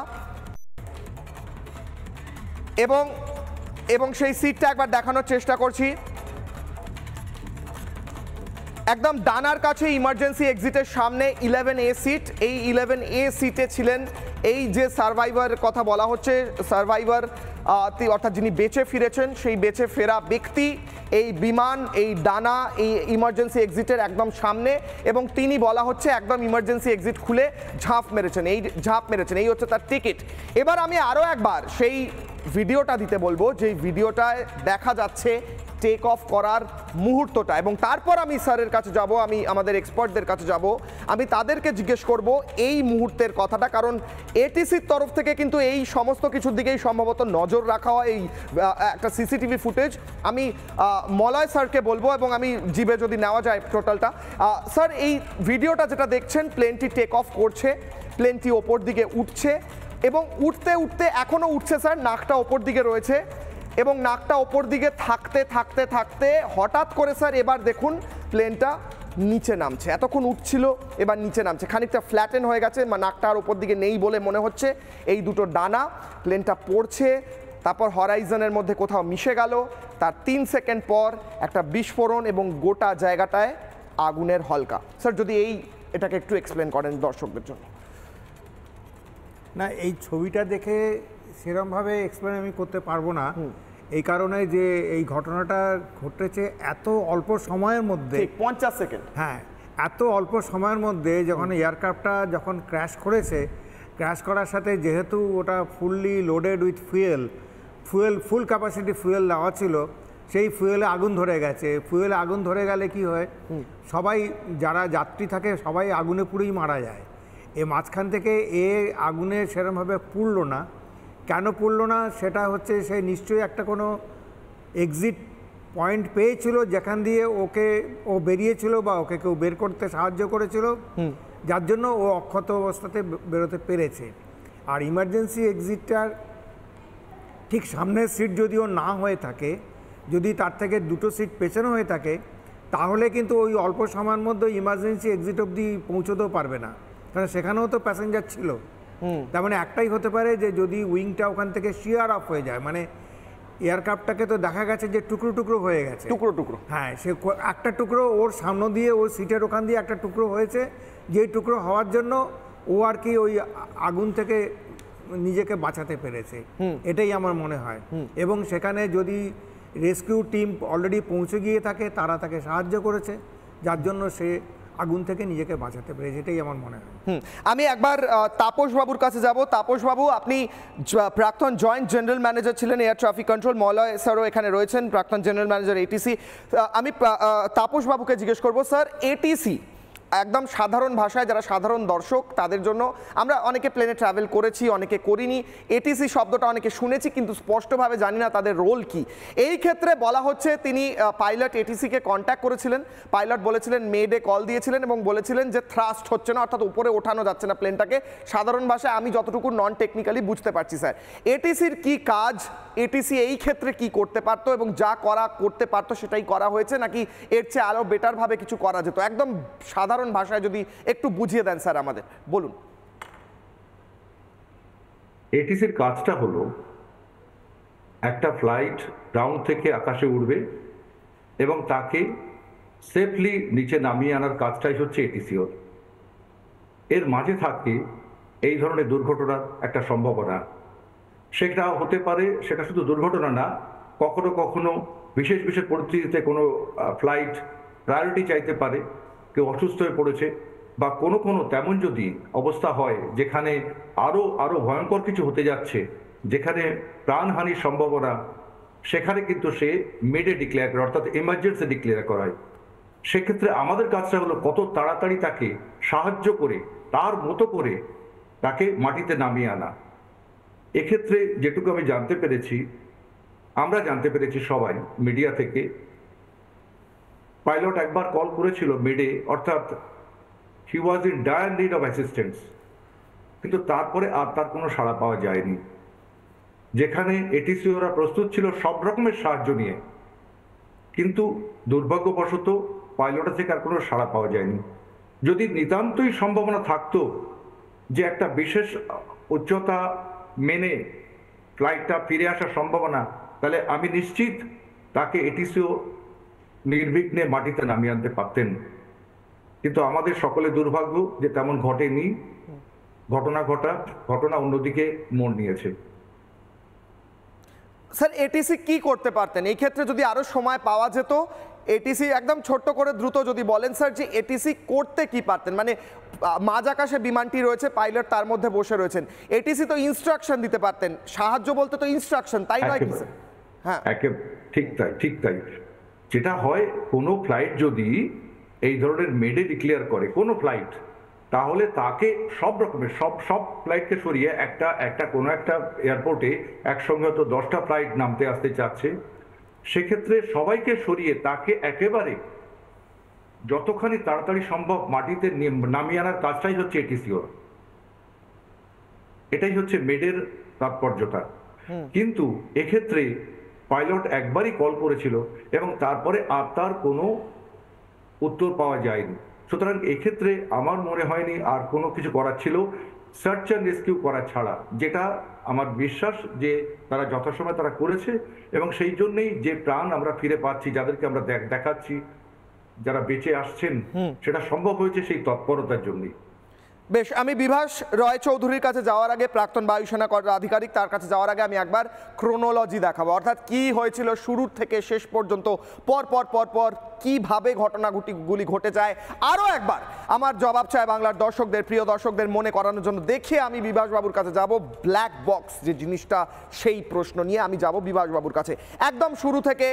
এবং সেই সিটটা একবার দেখানোর চেষ্টা করছি। একদম ডানার কাছে ইমার্জেন্সি এক্সিটের সামনে 11A সিট। এই 11A সিটে ছিলেন এই যে সার্ভাইভার কথা বলা হচ্ছে, সার্ভাইভার অর্থাৎ যিনি বেঁচে ফিরেছেন, সেই বেঁচে ফেরা ব্যক্তি এই বিমান এই ডানা এই ইমার্জেন্সি এক্সিটের একদম সামনে, এবং তিনি বলা হচ্ছে একদম ইমার্জেন্সি এক্সিট খুলে ঝাঁপ মেরেছেন, এই হচ্ছে তার টিকিট। এবার আমি আরও একবার সেই ভিডিওটা দিতে বলবো, যেই ভিডিওটায় দেখা যাচ্ছে টেক অফ করার মুহূর্তটা, এবং তারপর আমি স্যারের কাছে যাব, আমি আমাদের এক্সপার্টদের কাছে যাব, আমি তাদেরকে জিজ্ঞেস করব এই মুহূর্তের কথাটা, কারণ এটিসির তরফ থেকে কিন্তু এই সমস্ত কিছুর দিকেই সম্ভবত নজর রাখা হয়, এই একটা সিসিটিভি ফুটেজ। আমি মলয় স্যারকে বলবো, এবং আমি জিবে যদি নেওয়া যায় টোটালটা। স্যার, এই ভিডিওটা যেটা দেখছেন, প্লেনটি টেক অফ করছে, প্লেনটি ওপর দিকে উঠছে, এবং উঠতে উঠতে এখনও উঠছে স্যার, নাকটা ওপর দিকে রয়েছে, এবং নাকটা ওপর দিকে থাকতে থাকতে থাকতে হঠাৎ করে স্যার এবার দেখুন প্লেনটা নিচে নামছে। এতক্ষণ উঠছিল, এবার নিচে নামছে, খানিকটা ফ্ল্যাটেন হয়ে গেছে, নাকটা আর ওপর দিকে নেই বলে মনে হচ্ছে। এই দুটো ডানা, প্লেনটা পড়ছে, তারপর হরাইজনের মধ্যে কোথাও মিশে গেল, তার 3 সেকেন্ড পর একটা বিস্ফোরণ, এবং গোটা জায়গাটায় আগুনের হলকা। স্যার, যদি এটাকে একটু এক্সপ্লেন করেন দর্শকদের জন্য। না, এই ছবিটা দেখে সেরকমভাবে এক্সপ্লেন আমি করতে পারবো না, এই কারণে যে এই ঘটনাটা ঘটেছে এত অল্প সময়ের মধ্যে, 50 সেকেন্ড। হ্যাঁ, এত অল্প সময়ের মধ্যে যখন এয়ারক্রাফটটা যখন ক্র্যাশ করেছে, ক্র্যাশ করার সাথে যেহেতু ওটা fully loaded with full capacity fuel দেওয়া ছিল, সেই ফুয়েলে আগুন ধরে গেছে। ফুয়েলে আগুন ধরে গেলে কি হয়, সবাই যারা যাত্রী থাকে সবাই আগুনে পুড়েই মারা যায়। এ মাঝখান থেকে আগুনে সেরকমভাবে পুড়লো না। কেন পুড়লো না সেটা হচ্ছে, সে নিশ্চয়ই একটা কোনো এক্সিট পয়েন্ট পেয়েছিল যেখান দিয়ে ও বেরিয়েছিল, বা ওকে কেউ বের করতে সাহায্য করেছিল, যার জন্য ও অক্ষত অবস্থাতে বেরোতে পেরেছে। আর ইমার্জেন্সি এক্সিটটার ঠিক সামনের সিট যদিও না হয়ে থাকে, যদি তার থেকে 2টো সিট পেছনে হয়ে থাকে, তাহলে কিন্তু ওই অল্প সময়ের মধ্যে ইমার্জেন্সি এক্সিট অবধি পৌঁছতেও পারবে না, কারণ সেখানেও তো প্যাসেঞ্জার ছিল। তার মানে একটাই হতে পারে যে যদি উইংটা ওখান থেকে শিয়ার অফ হয়ে যায়, মানে এয়ারক্রাফটটাকে তো দেখা গেছে যে টুকরো টুকরো হয়ে গেছে, টুকরো। হ্যাঁ, সে একটা টুকরো ওর সামনে দিয়ে, ওর সিটের ওখান দিয়ে একটা টুকরো হয়েছে, যেই টুকরো হওয়ার জন্য ও আর কি ওই আগুন থেকে নিজেকে বাঁচাতে পেরেছে, এটাই আমার মনে হয়। এবং সেখানে যদি রেস্কিউ টিম অলরেডি পৌঁছে গিয়ে থাকে, তারা তাকে সাহায্য করেছে, যার জন্য সে আগুন থেকে নিজেকে বাঁচাতে পেরেছে, এটাই আমার মনে হয়। আমি একবার তাপস বাবুর কাছে যাব। তাপস বাবু, আপনি প্রাক্তন জয়েন্ট জেনারেল ম্যানেজার ছিলেন এয়ার ট্রাফিক কন্ট্রোল, মলয় স্যারও এখানে রয়েছেন, প্রাক্তন জেনারেল ম্যানেজার এটিসি। আমি তাপস বাবুকে জিজ্ঞেস করবো, স্যার এটিসি একদম সাধারণ ভাষায়, যারা সাধারণ দর্শক তাদের জন্য, আমরা অনেকে প্লেনে ট্রাভেল করেছি, অনেকে করিনি, এটিসি শব্দটা অনেকে শুনেছি কিন্তু স্পষ্টভাবে জানি না তাদের রোল কি। এই ক্ষেত্রে বলা হচ্ছে তিনি পাইলট এটিসিকে কন্ট্যাক্ট করেছিলেন, পাইলট বলেছিলেন, মেডে কল দিয়েছিলেন এবং বলেছিলেন যে থ্রাস্ট হচ্ছে না, অর্থাৎ উপরে ওঠানো যাচ্ছে না প্লেনটাকে। সাধারণ ভাষায় আমি যতটুকু নন টেকনিক্যালি বুঝতে পারছি স্যার, এটিসির কি কাজ, এটিসি এই ক্ষেত্রে কি করতে পারতো, এবং যা করতে পারতো সেটাই করা হয়েছে, নাকি এর চেয়ে আরও বেটারভাবে কিছু করা যেত? একদম সাধারণ ভাষায় যদি একটু বুঝিয়ে দেন স্যার আমাদের, বলুন। এটিসির কাজটা হলো একটা ফ্লাইট গ্রাউন্ড থেকে আকাশে উঠবে এবং তাকে সেফলি নিচে নামিয়ে আনার কাজটাই হচ্ছে এটিসিও। এর মাঝে থাকে এই ধরনের দুর্ঘটনার একটা সম্ভাবনা। সেটা হতে পারে, সেটা শুধু দুর্ঘটনা না, কখনো কখনো বিশেষ বিশেষ পরিস্থিতিতে কোনো ফ্লাইট প্রায়োরিটি চাইতে পারে, কেউ অসুস্থ হয়ে পড়েছে, বা কোনো তেমন যদি অবস্থা হয় যেখানে আরো ভয়ঙ্কর কিছু হতে যাচ্ছে, যেখানে প্রাণহানির সম্ভাবনা, সেখানে কিন্তু সে মেডে ডিক্লেয়ার করে, অর্থাৎ এমার্জেন্সি ডিক্লেয়ার করা হয়। সেক্ষেত্রে আমাদের কাজটা হলো কত তাড়াতাড়ি তাকে সাহায্য করে, তার মতো করে তাকে মাটিতে নামিয়ে আনা। এক্ষেত্রে যেটুকু আমি জানতে পেরেছি, আমরা জানতে পেরেছি সবাই মিডিয়া থেকে, পাইলট একবার কল করেছিল মেডে, অর্থাৎ he was in dire need of assistance, কিন্তু তারপরে আর তার কোনো সাড়া পাওয়া যায়নি। যেখানে এটিসিওরা প্রস্তুত ছিল সব রকমের সাহায্য নিয়ে, কিন্তু দুর্ভাগ্যবশত পাইলটের থেকে আর কোনো সাড়া পাওয়া যায়নি। যদি নিতান্তই সম্ভাবনা থাকতো যে একটা বিশেষ উচ্চতা মেনে ফ্লাইটটা ফিরে আসার সম্ভাবনা, তাহলে আমি নিশ্চিত তাকে এটিসিও নির্বিঘ্নে মাটিতে নামিয়ে আনতে পারতেন। কিন্তু আমাদের সকলের দুর্ভাগ্য যে তেমন ঘটেনি, ঘটনা অন্যদিকে মোড় নিয়েছে। স্যার এটিসি কি করতে পারতেন এই ক্ষেত্রে যদি আরো সময় পাওয়া যেত? এটিসি একদম ছোট্ট করে দ্রুত যদি বলেন স্যার যে এটিসি করতে কি পারতেন, মানে মাঝ আকাশে বিমানটি রয়েছে, পাইলট তার মধ্যে বসে রয়েছেন, এটিসি তো ইনস্ট্রাকশন দিতে পারতেন, সাহায্য বলতে তো ইনস্ট্রাকশন, তাই নয় কি স্যার? হ্যাঁ ঠিক তাই যেটা হয়, কোনো ফ্লাইট যদি এই ধরনের মেডে ডিক্লেয়ার করে কোনো ফ্লাইট, তাহলে তাকে সব রকমের সব ফ্লাইটকে সরিয়ে একটা কোনো একটা এয়ারপোর্টে একসঙ্গে হয়তো 10টা ফ্লাইট নামতে আসতে চাচ্ছে, সেক্ষেত্রে সবাইকে সরিয়ে তাকে একেবারে যতখানি তাড়াতাড়ি সম্ভব মাটিতে নামিয়ে আনার কাজটাই হচ্ছে এটিসিওর। এটাই হচ্ছে মেডের তাৎপর্যতা। কিন্তু এক্ষেত্রে পাইলট একবারই কল করেছিল এবং তারপরে আর তার কোনো উত্তর পাওয়া যায়নি। সুতরাং এক্ষেত্রে আমার মনে হয়নি আর কোনো কিছু করার ছিল সার্চ অ্যান্ড রেস্কিউ করা ছাড়া, যেটা আমার বিশ্বাস যে তারা যথাসময় তারা করেছে এবং সেই জন্যই যে প্রাণ আমরা ফিরে পাচ্ছি, যাদেরকে আমরা দেখাচ্ছি, যারা বেঁচে আসছেন, সেটা সম্ভব হয়েছে সেই তৎপরতার জন্যই। বেশ, আমি বিভাস রয় চৌধুরীর কাছে যাওয়ার আগে, প্রাক্তন বায়ুসেনা আধিকারিক, তার কাছে যাওয়ার আগে আমি একবার ক্রোনোলজি দেখাবো, অর্থাৎ কি হয়েছিল শুরুর থেকে শেষ পর্যন্ত, পর কিভাবে ঘটনাগুলি ঘটে যায়, আরও একবার আমার জবাব চায় বাংলার দর্শকদের, প্রিয় দর্শকদের মনে করানোর জন্য দেখে আমি বিভাস বাবুর কাছে যাব। ব্ল্যাক বক্স যে জিনিসটা, সেই প্রশ্ন নিয়ে আমি যাব বিভাস বাবুর কাছে। একদম শুরু থেকে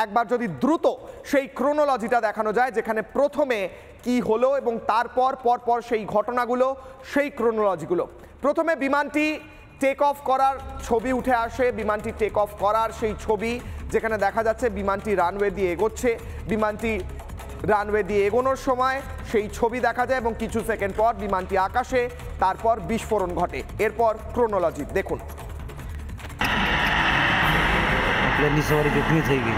একবার যদি দ্রুত সেই ক্রোনোলজিটা দেখানো যায়, যেখানে প্রথমে কি হলো এবং তারপর পরপর সেই ঘটনাগুলো, সেই ক্রোনোলজিগুলো। প্রথমে বিমানটি টেক অফ করার ছবি উঠে আসে, বিমানটি টেক অফ করার সেই ছবি, যেখানে দেখা যাচ্ছে বিমানটি রানওয়ে দিয়ে এগোচ্ছে, বিমানটি রানওয়ে দিয়ে এগোনোর সময় সেই ছবি দেখা যায় এবং কিছু সেকেন্ড পর বিমানটি আকাশে, তারপর বিস্ফোরণ ঘটে। এরপর ক্রোনোলজি দেখুন। પ્લેનની સવારી જોખમી થઈ ગઈ.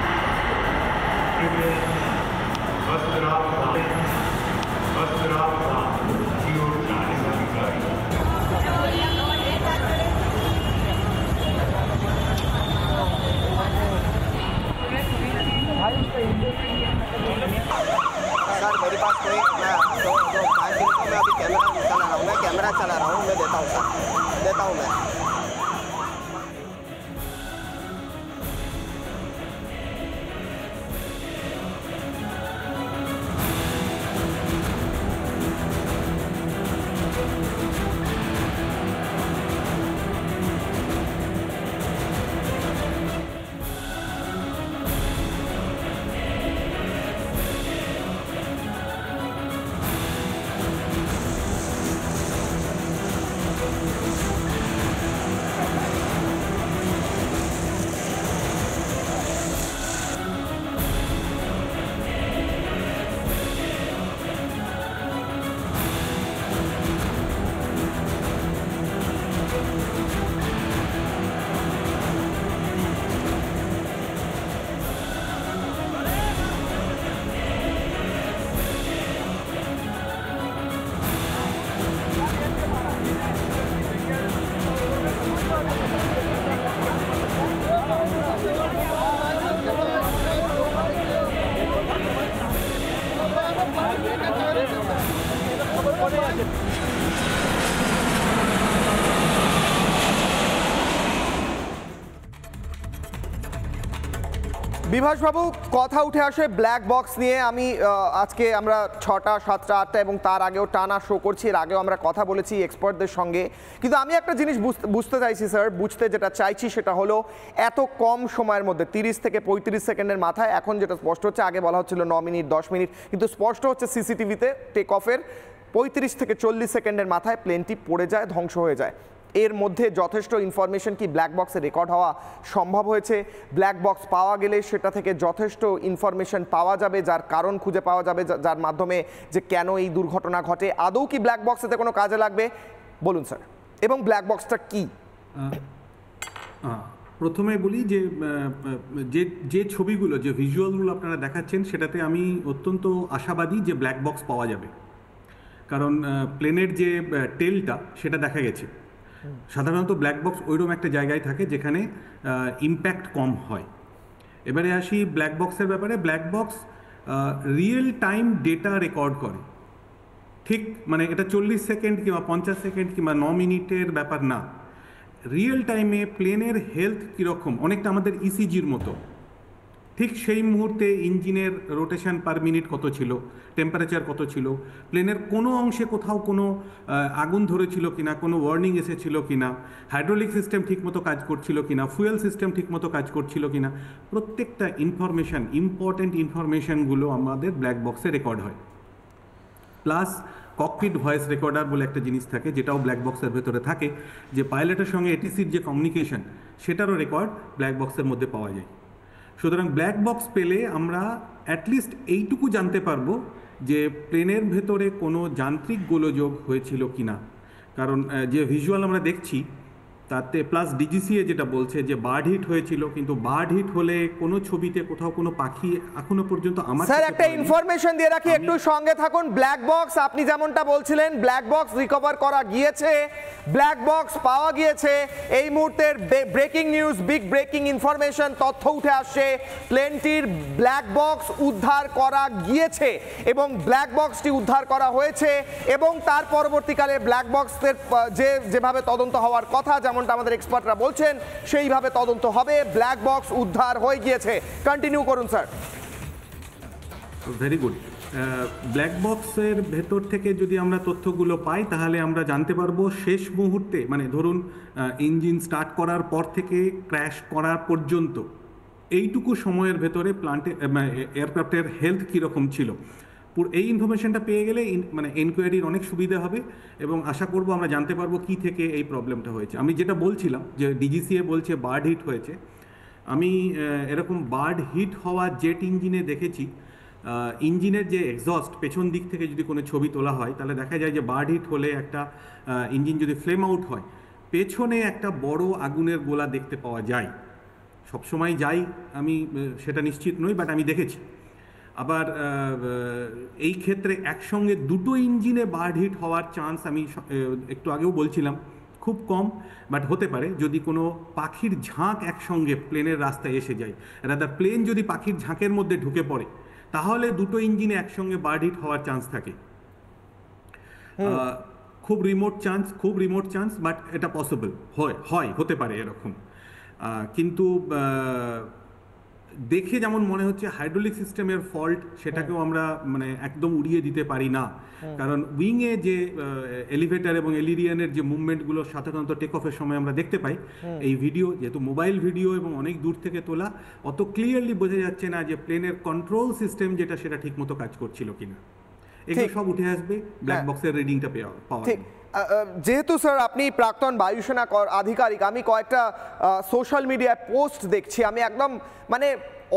सर मेरे पास कोई, मैं जो 5 मिनट में अभी कैमरा चला रहा हूँ, मैं देता हूँ सर, देता हूँ मैं। বিভাসবাবু, কথা উঠে আসে ব্ল্যাক বক্স নিয়ে। আমি আজকে আমরা 6টা 7টা 8টা এবং তার আগেও টানা শো করছি, এর আগেও আমরা কথা বলেছি এক্সপার্টদের সঙ্গে, কিন্তু আমি একটা জিনিস বুঝতে চাইছি স্যার, বুঝতে যেটা চাইছি সেটা হলো এত কম সময়ের মধ্যে 30 থেকে 35 সেকেন্ডের মাথায়, এখন যেটা স্পষ্ট হচ্ছে, আগে বলা হচ্ছিল 9 মিনিট 10 মিনিট, কিন্তু স্পষ্ট হচ্ছে সিসিটিভিতে টেক অফের 35 থেকে 40 সেকেন্ডের মাথায় প্লেনটি পড়ে যায়, ধ্বংস হয়ে যায়। এর মধ্যে যথেষ্ট ইনফরমেশন কি ব্ল্যাক বক্সে রেকর্ড হওয়া সম্ভব হয়েছে? ব্ল্যাক বক্স পাওয়া গেলে সেটা থেকে যথেষ্ট ইনফরমেশন পাওয়া যাবে, যার কারণ খুঁজে পাওয়া যাবে, যার মাধ্যমে যে কেন এই দুর্ঘটনা ঘটে। আদৌ কি ব্ল্যাক বক্সেতে কোনো কাজে লাগবে বলুন স্যার, এবং ব্ল্যাক বক্সটা কি? প্রথমে বলি যে যে ছবিগুলো, যে ভিজুয়ালগুলো আপনারা দেখাচ্ছেন, সেটাতে আমি অত্যন্ত আশাবাদী যে ব্ল্যাক বক্স পাওয়া যাবে, কারণ প্লেনের যে টেলটা সেটা দেখা গেছে। সাধারণত ব্ল্যাক বক্স ওইরকম একটা জায়গায় থাকে যেখানে ইম্প্যাক্ট কম হয়। এবারে আসি ব্ল্যাক বক্সের ব্যাপারে। Black box real time data record করে, ঠিক মানে এটা 40 সেকেন্ড কিংবা 50 সেকেন্ড কিংবা 9 মিনিটের ব্যাপার না। রিয়েল টাইমে প্লেনের হেলথ কীরকম, অনেকটা আমাদের ইসিজির মতো। ঠিক সেই মুহূর্তে ইঞ্জিনের রোটেশন পার মিনিট কত ছিল, টেম্পারেচার কত ছিল, প্লেনের কোনো অংশে কোথাও কোনো আগুন ধরেছিল কিনা, কোনো ওয়ার্নিং এসেছিল কিনা, হাইড্রোলিক সিস্টেম ঠিকমতো কাজ করছিল কিনা, ফুয়েল সিস্টেম ঠিকমতো কাজ করছিল কিনা, প্রত্যেকটা ইনফরমেশান, ইম্পর্ট্যান্ট ইনফরমেশানগুলো আমাদের ব্ল্যাক বক্সে রেকর্ড হয়। প্লাস ককপিট ভয়েস রেকর্ডার বলে একটা জিনিস থাকে, যেটাও ব্ল্যাক বক্সের ভেতরে থাকে, যে পাইলটের সঙ্গে এটিসির যে কমিউনিকেশন, সেটারও রেকর্ড ব্ল্যাক বক্সের মধ্যে পাওয়া যায়। সুতরাং ব্ল্যাক বক্স পেলে আমরা অ্যাটলিস্ট এইটুকু জানতে পারবো যে প্লেনের ভেতরে কোনো যান্ত্রিক গোলযোগ হয়েছিল কি না। কারণ যে ভিজুয়াল আমরা দেখছি তাতে প্লাস ডিজিসিএ যেটা বলছে যে বার্ড হিট হয়েছিল, কিন্তু বার্ড হিট হলে কোনো ছবিতে কোথাও কোনো পাখি এখনো পর্যন্ত আমার স্যার একটা ইনফরমেশন দিয়ে রাখি, একটু সঙ্গে থাকুন। ব্ল্যাক বক্স আপনি যেমনটা বলছিলেন, ব্ল্যাক বক্স রিকভার করা গিয়েছে, ব্ল্যাক বক্স পাওয়া গিয়েছে। এই মুহূর্তের breaking news, big breaking information, তথ্য উঠে আসছে, প্লেনটির ব্ল্যাক বক্স উদ্ধার করা গিয়েছে এবং ব্ল্যাক বক্সটি উদ্ধার করা হয়েছে এবং তার পরবর্তীকালে ব্ল্যাক বক্সের যেভাবে তদন্ত হওয়ার কথা, যেমনটা আমাদের এক্সপার্টরা বলছেন, সেইভাবে তদন্ত হবে। ব্ল্যাক বক্স উদ্ধার হয়ে গিয়েছে। কন্টিনিউ করুন স্যার। Very good. ব্ল্যাক বক্সের ভেতর থেকে যদি আমরা তথ্যগুলো পাই তাহলে আমরা জানতে পারবো শেষ মুহূর্তে, মানে ধরুন ইঞ্জিন স্টার্ট করার পর থেকে ক্র্যাশ করার পর্যন্ত এইটুকু সময়ের ভেতরে এয়ারক্রাফটের হেলথ কীরকম ছিল। এই ইনফরমেশনটা পেয়ে গেলে মানে এনকোয়ারির অনেক সুবিধা হবে এবং আশা করব আমরা জানতে পারবো কি থেকে এই প্রবলেমটা হয়েছে। আমি যেটা বলছিলাম যে ডিজিসিএ বলছে বার্ড হিট হয়েছে, আমি এরকম বার্ড হিট হওয়া জেট ইঞ্জিনে দেখেছি। ইঞ্জিনের যে এক্সস্ট পেছন দিক থেকে যদি কোনো ছবি তোলা হয় তাহলে দেখা যায় যে বার্ড হিট হলে একটা ইঞ্জিন যদি ফ্লেম আউট হয়, পেছনে একটা বড় আগুনের গোলা দেখতে পাওয়া যায়। সবসময় যাই আমি সেটা নিশ্চিত নই, বাট আমি দেখেছি। আবার এই ক্ষেত্রে একসঙ্গে দুটো ইঞ্জিনে বার্ড হিট হওয়ার চান্স আমি একটু আগেও বলছিলাম খুব কম, বাট হতে পারে যদি কোনো পাখির ঝাঁক একসঙ্গে প্লেনের রাস্তায় এসে যায়, রাদার প্লেন যদি পাখির ঝাঁকের মধ্যে ঢুকে পড়ে তাহলে দুটো ইঞ্জিনে একসঙ্গে বার্ড হিট হওয়ার চান্স থাকে। খুব রিমোট চান্স, বাট এটা পসিবল হতে পারে এরকম। কিন্তু দেখে যেমন মনে হচ্ছে হাইড্রোলিক সিস্টেমের ফল্ট, সেটাকেও আমরা মানে একদম উড়িয়ে দিতে পারি না। কারণ উইংয়ে যে এলিভেটর এবং এলিরিয়ানের যে মুভমেন্টগুলো সাধারণত টেক অফের সময় আমরা দেখতে পাই, এই ভিডিও যেহেতু মোবাইল ভিডিও এবং অনেক দূর থেকে তোলা, অত ক্লিয়ারলি বোঝা যাচ্ছে না যে প্লেনের কন্ট্রোল সিস্টেম যেটা সেটা ঠিকমতো কাজ করছিল কিনা। এগুলো সব উঠে আসবে ব্ল্যাক বক্সের রিডিংটা পাওয়া যাবে। যেহেতু স্যার আপনি প্রাক্তন বায়ুসেনা আধিকারিক, আমি কয়েকটা সোশ্যাল মিডিয়ায় পোস্ট দেখছি, আমি একদম মানে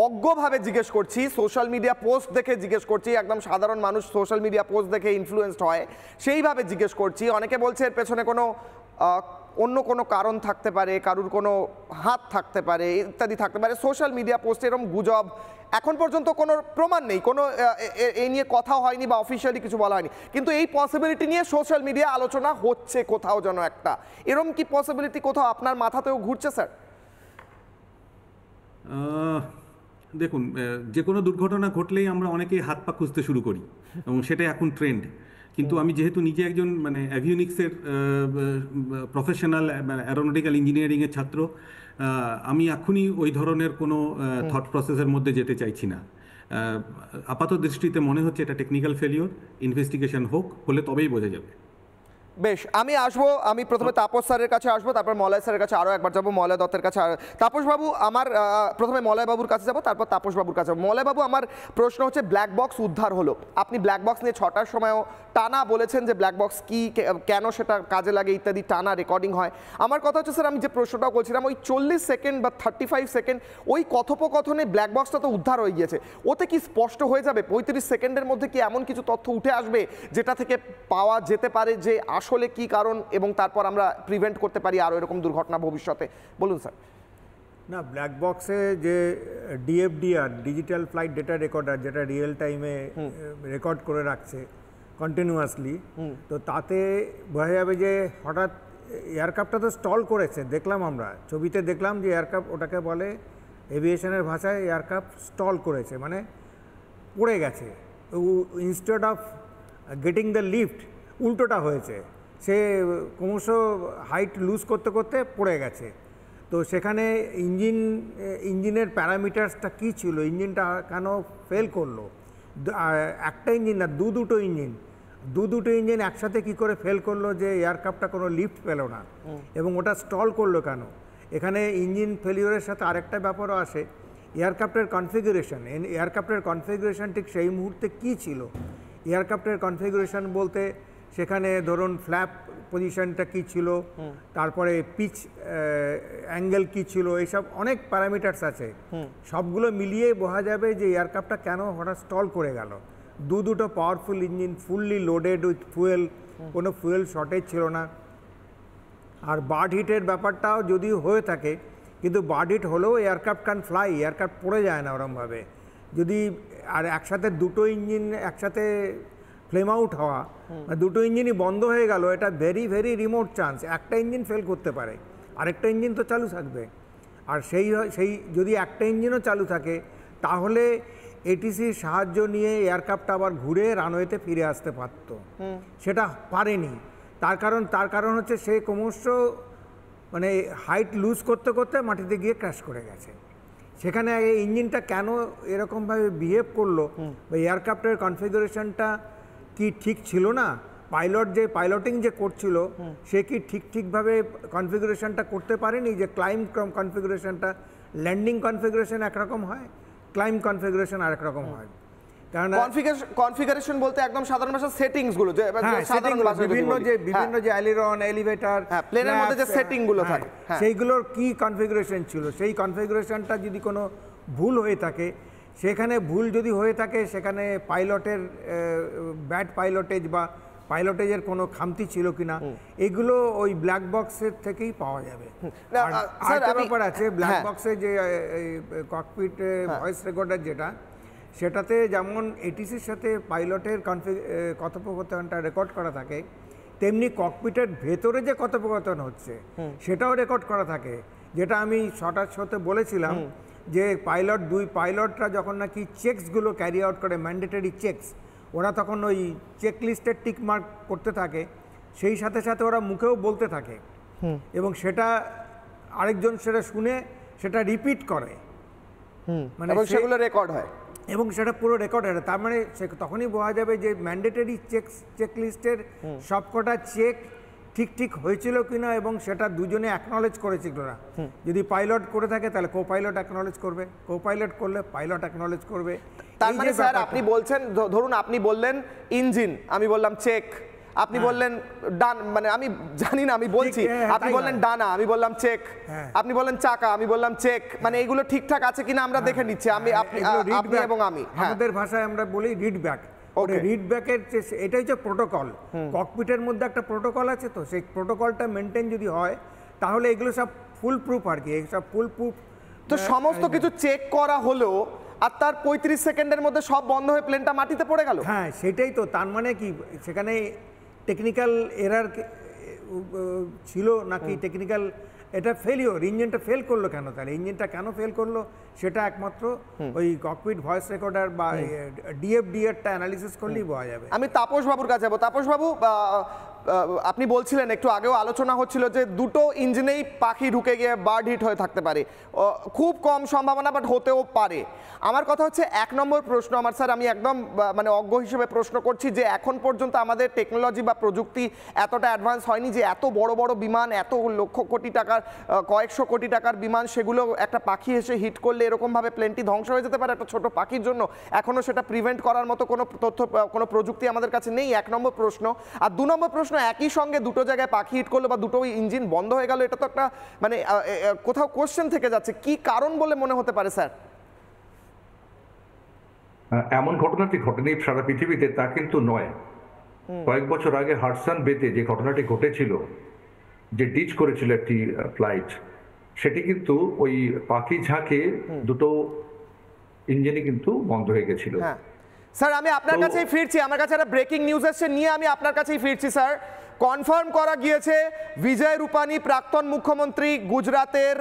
অজ্ঞভাবে জিজ্ঞেস করছি, সোশ্যাল মিডিয়া পোস্ট দেখে জিজ্ঞেস করছি, একদম সাধারণ মানুষ সোশ্যাল মিডিয়া পোস্ট দেখে ইনফ্লুয়েন্সড হয় সেইভাবে জিজ্ঞেস করছি। অনেকে বলছে এর পেছনে কোনো অন্য কোনো কারণ থাকতে পারে, কারুর কোনো হাত থাকতে পারে, ইত্যাদি থাকতে পারে। সোশ্যাল মিডিয়া পোস্টে এরকম গুজব, এখন পর্যন্ত কোনো প্রমাণ নেই, কোনো এই নিয়ে কথাও হয়নি বা অফিসিয়ালি কিছু বলা হয়নি, কিন্তু এই পসিবিলিটি নিয়ে সোশ্যাল মিডিয়া আলোচনা হচ্ছে কোথাও যেন একটা। এরকম কি পসিবিলিটি কোথাও আপনার মাথাতেও ঘুরছে স্যার? দেখুন, যে কোনো দুর্ঘটনা ঘটলেই আমরা অনেকেই হাত পা খুঁজতে শুরু করি এবং সেটাই এখন ট্রেন্ড। কিন্তু আমি যেহেতু নিজে একজন মানে অ্যাভিওনিক্সের প্রফেশনাল অ্যারোনটিক্যাল ইঞ্জিনিয়ারিংয়ের ছাত্র, আমি এখনই ওই ধরনের কোনো থট প্রসেসের মধ্যে যেতে চাইছি না। আপাত দৃষ্টিতে মনে হচ্ছে এটা টেকনিক্যাল ফেলিওর, ইনভেস্টিগেশন হলে তবেই বোঝা যাবে। বেশ, আমি আসবো, আমি প্রথমে তাপস স্যারের কাছে আসবো, তারপর মলয় স্যারের কাছে আরও একবার যাবো, মলয় দত্তের কাছে। তাপসবাবু, আমার প্রথমে মলয়বাবুর কাছে যাবো, তারপর তাপসবাবুর কাছে যাবো। মলয়বাবু, আমার প্রশ্ন হচ্ছে, ব্ল্যাক বক্স উদ্ধার হলো, আপনি ব্ল্যাক বক্স নিয়ে 6টার সময়ও টানা বলেছেন যে ব্ল্যাক বক্স কি, কেন সেটা কাজে লাগে ইত্যাদি, টানা রেকর্ডিং হয়। আমার কথা হচ্ছে স্যার, আমি যে প্রশ্নটাও বলছিলাম, ওই 40 সেকেন্ড বা 35 সেকেন্ড ওই কথোপকথনে ব্ল্যাক বক্সটা তো উদ্ধার হয়ে গিয়েছে, ওতে কি স্পষ্ট হয়ে যাবে 35 সেকেন্ডের মধ্যে কি এমন কিছু তথ্য উঠে আসবে যেটা থেকে পাওয়া যেতে পারে যে আসলে কি কারণ, এবং তারপর আমরা প্রিভেন্ট করতে পারি আরও এরকম দুর্ঘটনা ভবিষ্যতে? বলুন স্যার। না, ব্ল্যাক বক্সে যে ডিএফডিআর, ডিজিটাল ফ্লাইট ডেটা রেকর্ডার, যেটা রিয়েল টাইমে রেকর্ড করে রাখছে কন্টিনিউয়াসলি, তো তাতে বোঝা যাবে যে হঠাৎ এয়ারক্রাফটটা তো স্টল করেছে, দেখলাম আমরা ছবিতে দেখলাম যে এয়ারক্রাফট, ওটাকে বলে এভিয়েশনের ভাষায় এয়ারক্রাফট স্টল করেছে, মানে পড়ে গেছে। Instead of getting the lift, উল্টোটা হয়েছে। সে ক্রমশ হাইট লুজ করতে করতে পড়ে গেছে। তো সেখানে ইঞ্জিনের প্যারামিটার্সটা কী ছিল, ইঞ্জিনটা কেন ফেল করলো, একটা ইঞ্জিন না দুটো ইঞ্জিন একসাথে কি করে ফেল করলো যে এয়ারক্রাফটটা কোনো লিফট পেল না এবং ওটা স্টল করলো কেন। এখানে ইঞ্জিন ফেলিওরের সাথে আরেকটা ব্যাপারও আসে, এয়ারক্রাফটের কনফিগারেশন ঠিক সেই মুহূর্তে কী ছিল। এয়ারক্রাফটের কনফিগারেশন বলতে সেখানে ধরুন ফ্ল্যাপ পজিশনটা কী ছিল, তারপরে পিচ অ্যাঙ্গেল কী ছিল, এইসব অনেক প্যারামিটার্স আছে, সবগুলো মিলিয়ে বোঝা যাবে যে এয়ারক্রাফটটা কেন হঠাৎ স্টল করে গেল। দুটো powerful engine, fully loaded with fuel, কোনো ফুয়েল শর্টেজ ছিল না। আর বার্ড হিটের ব্যাপারটাও যদিও হয়ে থাকে, কিন্তু বার্ড হিট হলেও এয়ারক্রাফট ক্যান ফ্লাই, এয়ারক্রাফট পড়ে যায় না ওরমভাবে। যদি আর একসাথে দুটো ইঞ্জিন একসাথে ফ্লেম আউট হওয়া, দুটো ইঞ্জিনই বন্ধ হয়ে গেল, এটা ভেরি ভেরি রিমোট চান্স। একটা ইঞ্জিন ফেল করতে পারে, আরেকটা ইঞ্জিন তো চালু থাকবে। আর সেই যদি একটা ইঞ্জিনও চালু থাকে তাহলে এটিসির সাহায্য নিয়ে এয়ারক্রাফটটা আবার ঘুরে রানওয়েতে ফিরে আসতে পারত, সেটা পারেনি। তার কারণ হচ্ছে সে ক্রমশ মানে হাইট লুজ করতে করতে মাটিতে গিয়ে ক্র্যাশ করে গেছে। সেখানে ইঞ্জিনটা কেন এরকমভাবে বিহেভ করলো, বা এয়ারক্রাফটের কনফিগারেশনটা কি ঠিক ছিল না, পাইলটিং যে করছিল সে কি ঠিকভাবে কনফিগারেশনটা করতে পারেনি, যে ক্লাইম্ব কনফিগারেশনটা, ল্যান্ডিং কনফিগারেশন একরকম হয়, ক্লাইম্ব কনফিগারেশন আরেক রকম হয়। কারণ কনফিগারেশন বলতে একদম সাধারণ ভাষায় সেটিংস গুলো, যে বিভিন্ন যে অ্যালিরন, এলিভেটর, প্লেনের মধ্যে যে সেটিং গুলো থাকে সেইগুলোর কি কনফিগারেশন ছিল, সেই কনফিগারেশনটা যদি কোনো ভুল হয়ে থাকে, সেখানে ভুল যদি হয়ে থাকে সেখানে পাইলটের ব্যাড পাইলটেজ বা পাইলটেজের কোনো খামতি ছিল কিনা, এগুলো ওই ব্ল্যাক বক্সের থেকেই পাওয়া যাবে। আরেকটা ব্যাপার আছে, ব্ল্যাক বক্সে যে ককপিট ভয়েস রেকর্ডার যেটা, সেটাতে যেমন এটিসির সাথে পাইলটের কথোপকথনটা রেকর্ড করা থাকে, তেমনি ককপিটের ভেতরে যে কথোপকথন হচ্ছে সেটাও রেকর্ড করা থাকে। যেটা আমি শোতে বলেছিলাম যে দুই পাইলটরা যখন নাকি চেকসগুলো ক্যারি আউট করে, ম্যান্ডেটরি চেকস, ওরা তখন ওই চেক লিস্টের টিক মার্ক করতে থাকে, সেই সাথে সাথে ওরা মুখেও বলতে থাকে এবং সেটা আরেকজন সেটা শুনে সেটা রিপিট করে, মানে সেগুলো রেকর্ড হয় এবং সেটা পুরো রেকর্ড হয়। তার মানে তখনই বোঝা যাবে যে ম্যান্ডেটরি চেক লিস্টের সবকটা চেক ঠিক হয়েছিল কিনা এবং সেটা দুজনে অ্যাকনলেজ করেছিল না। যদি পাইলট করে থাকে তাহলে কো পাইলট অ্যাকনলেজ করবে, কো পাইলট করলে পাইলট অ্যাকনলেজ করবে। তার মানে স্যার আপনি বলছেন, ধরুন আপনি বললেন ইঞ্জিন, আমি বললাম চেক, আপনি বললেন ডান, মানে আমি জানি না, আমি বলছি, আপনি বললেন ডানা, আমি বললাম চেক, আপনি বললেন চাকা, আমি বললাম চেক, মানে এগুলো ঠিকঠাক আছে কিনা আমরা দেখে নিচ্ছি, আপনি এবং আমি। আমাদের ভাষায় আমরা বলি রিডব্যাক। রিডব্যাকের এটাই হচ্ছে প্রোটোকল, ককপিটের মধ্যে একটা প্রোটোকল আছে, তো সেই প্রোটোকলটা মেনটেন যদি হয় তাহলে এগুলো সব ফুল প্রুফ আর কি, সব ফুল প্রুফ। তো সমস্ত কিছু চেক করা হলো আর তার 35 সেকেন্ডের মধ্যে সব বন্ধ হয়ে প্লেনটা মাটিতে পড়ে গেল। হ্যাঁ সেটাই তো, তার মানে কি সেখানে টেকনিক্যাল এরার ছিল নাকি টেকনিক্যাল এটা ফেলিওর, ইঞ্জিনটা ফেল করলো কেন, তাহলে ইঞ্জিনটা কেন ফেল করলো সেটা একমাত্র ওই ককপিট ভয়েস রেকর্ডার বা ডিএফডিআরটা অ্যানালিসিস করলেই বোঝা যাবে। আমি তাপস বাবুর কাছে যাবো। তাপস বাবু, আপনি বলছিলেন, একটু আগেও আলোচনা হচ্ছিল যে দুটো ইঞ্জিনেই পাখি ঢুকে গিয়ে বার্ড হিট হয়ে থাকতে পারে, খুব কম সম্ভাবনা বাট হতেও পারে। আমার কথা হচ্ছে 1 নম্বর প্রশ্ন আমার, স্যার আমি একদম মানে অজ্ঞ হিসেবে প্রশ্ন করছি যে এখন পর্যন্ত আমাদের টেকনোলজি বা প্রযুক্তি এতটা অ্যাডভান্স হয়নি যে এত বড় বড় বিমান, এত লক্ষ কোটি টাকার, কয়েকশো কোটি টাকার বিমান, সেগুলো একটা পাখি এসে হিট করলে এরকমভাবে প্লেনটি ধ্বংস হয়ে যেতে পারে একটা ছোট পাখির জন্য, এখনও সেটা প্রিভেন্ট করার মতো কোনো তথ্য, কোনো প্রযুক্তি আমাদের কাছে নেই। 1 নম্বর প্রশ্ন। আর 2 নম্বর প্রশ্ন, একই সঙ্গে দুটো জায়গায় পাখি হিট করলো বা দুটো ইঞ্জিন বন্ধ হয়ে গেল, এটা তো একটা মানে কোথাও কোশ্চেন থেকে যাচ্ছে, কি কারণ বলে মনে হতে পারে স্যার? এমন ঘটনাটি ঘটেনি সারা পৃথিবীতে তা কিন্তু নয়। কয়েক বছর আগে হাডসন বেতে যে ঘটনাটি ঘটেছিল, যে ডিচ করেছিল একটি ফ্লাইট, সেটি কিন্তু ওই পাখি ঝাঁকে দুটো ইঞ্জিনই কিন্তু বন্ধ হয়ে গেছিল। স্যার আমি আপনার কাছেই ফিরছি, আমার কাছে একটা ব্রেকিং নিউজ এসছে, নিয়ে আমি আপনার কাছেই ফিরছি স্যার। কনফার্ম করা গিয়েছে বিজয় রূপানি, প্রাক্তন মুখ্যমন্ত্রী গুজরাতের,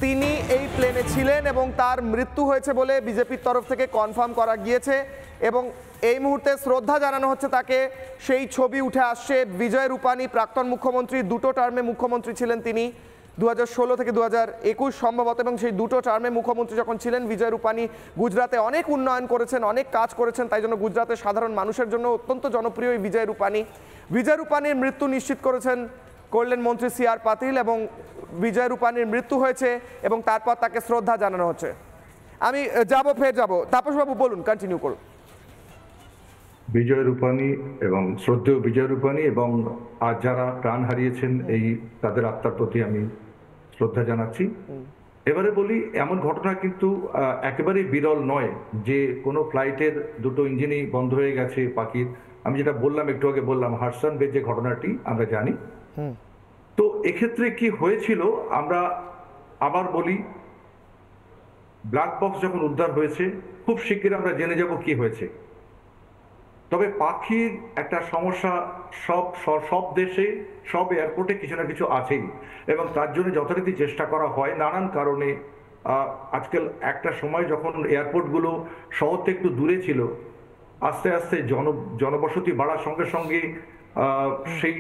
তিনি এই প্লেনে ছিলেন এবং তার মৃত্যু হয়েছে বলে বিজেপির তরফ থেকে কনফার্ম করা গিয়েছে। এবং এই মুহূর্তে শ্রদ্ধা জানানো হচ্ছে তাকে। সেই ছবি উঠে আসছে। বিজয় রূপানী প্রাক্তন মুখ্যমন্ত্রী, দুটো টার্মে মুখ্যমন্ত্রী ছিলেন তিনি, 2016 থেকে 2021 সম্ভবত, এবং সেই দুটো টার্মে মুখ্যমন্ত্রী যখন ছিলেন বিজয় রূপানী গুজরাতে অনেক উন্নয়ন করেছেন, অনেক কাজ করেছেন, তাই জন্য গুজরাতের সাধারণ মানুষের জন্য অত্যন্ত জনপ্রিয় এই বিজয় রূপানী। বিজয় রূপানীর মৃত্যু নিশ্চিত করলেন মন্ত্রী CR পাতিল, এবং বিজয় রূপানীর মৃত্যু হয়েছে এবং তারপর তাকে শ্রদ্ধা জানানো হচ্ছে। আমি ফের যাব তাপসবাবু, বলুন, কন্টিনিউ করুন। বিজয় রূপানী এবং শ্রদ্ধেয় বিজয় রূপানী এবং আজ যারা প্রাণ হারিয়েছেন এই তাদের আত্মার প্রতি আমি শ্রদ্ধা জানাচ্ছি। এবারে বলি, এমন ঘটনা কিন্তু একেবারেই বিরল নয় যে কোনো ফ্লাইটের দুটো ইঞ্জিনই বন্ধ হয়ে গেছে পাখির। আমি যেটা বললাম, একটু আগে বললাম, হারসান বে যে ঘটনাটি আমরা জানি। তো এক্ষেত্রে কি হয়েছিল আমরা আবার বলি, ব্ল্যাক বক্স যখন উদ্ধার হয়েছে খুব শিগগির আমরা জেনে যাব কি হয়েছে। তবে পাখির একটা সমস্যা সব দেশে, সব এয়ারপোর্টে কিছু না কিছু আছেই, এবং তার জন্য যথারীতি চেষ্টা করা হয় নানান কারণে। আজকাল একটা সময় যখন এয়ারপোর্টগুলো শহর থেকে একটু দূরে ছিল, আস্তে আস্তে জনবসতি বাড়ার সঙ্গে সঙ্গে সেই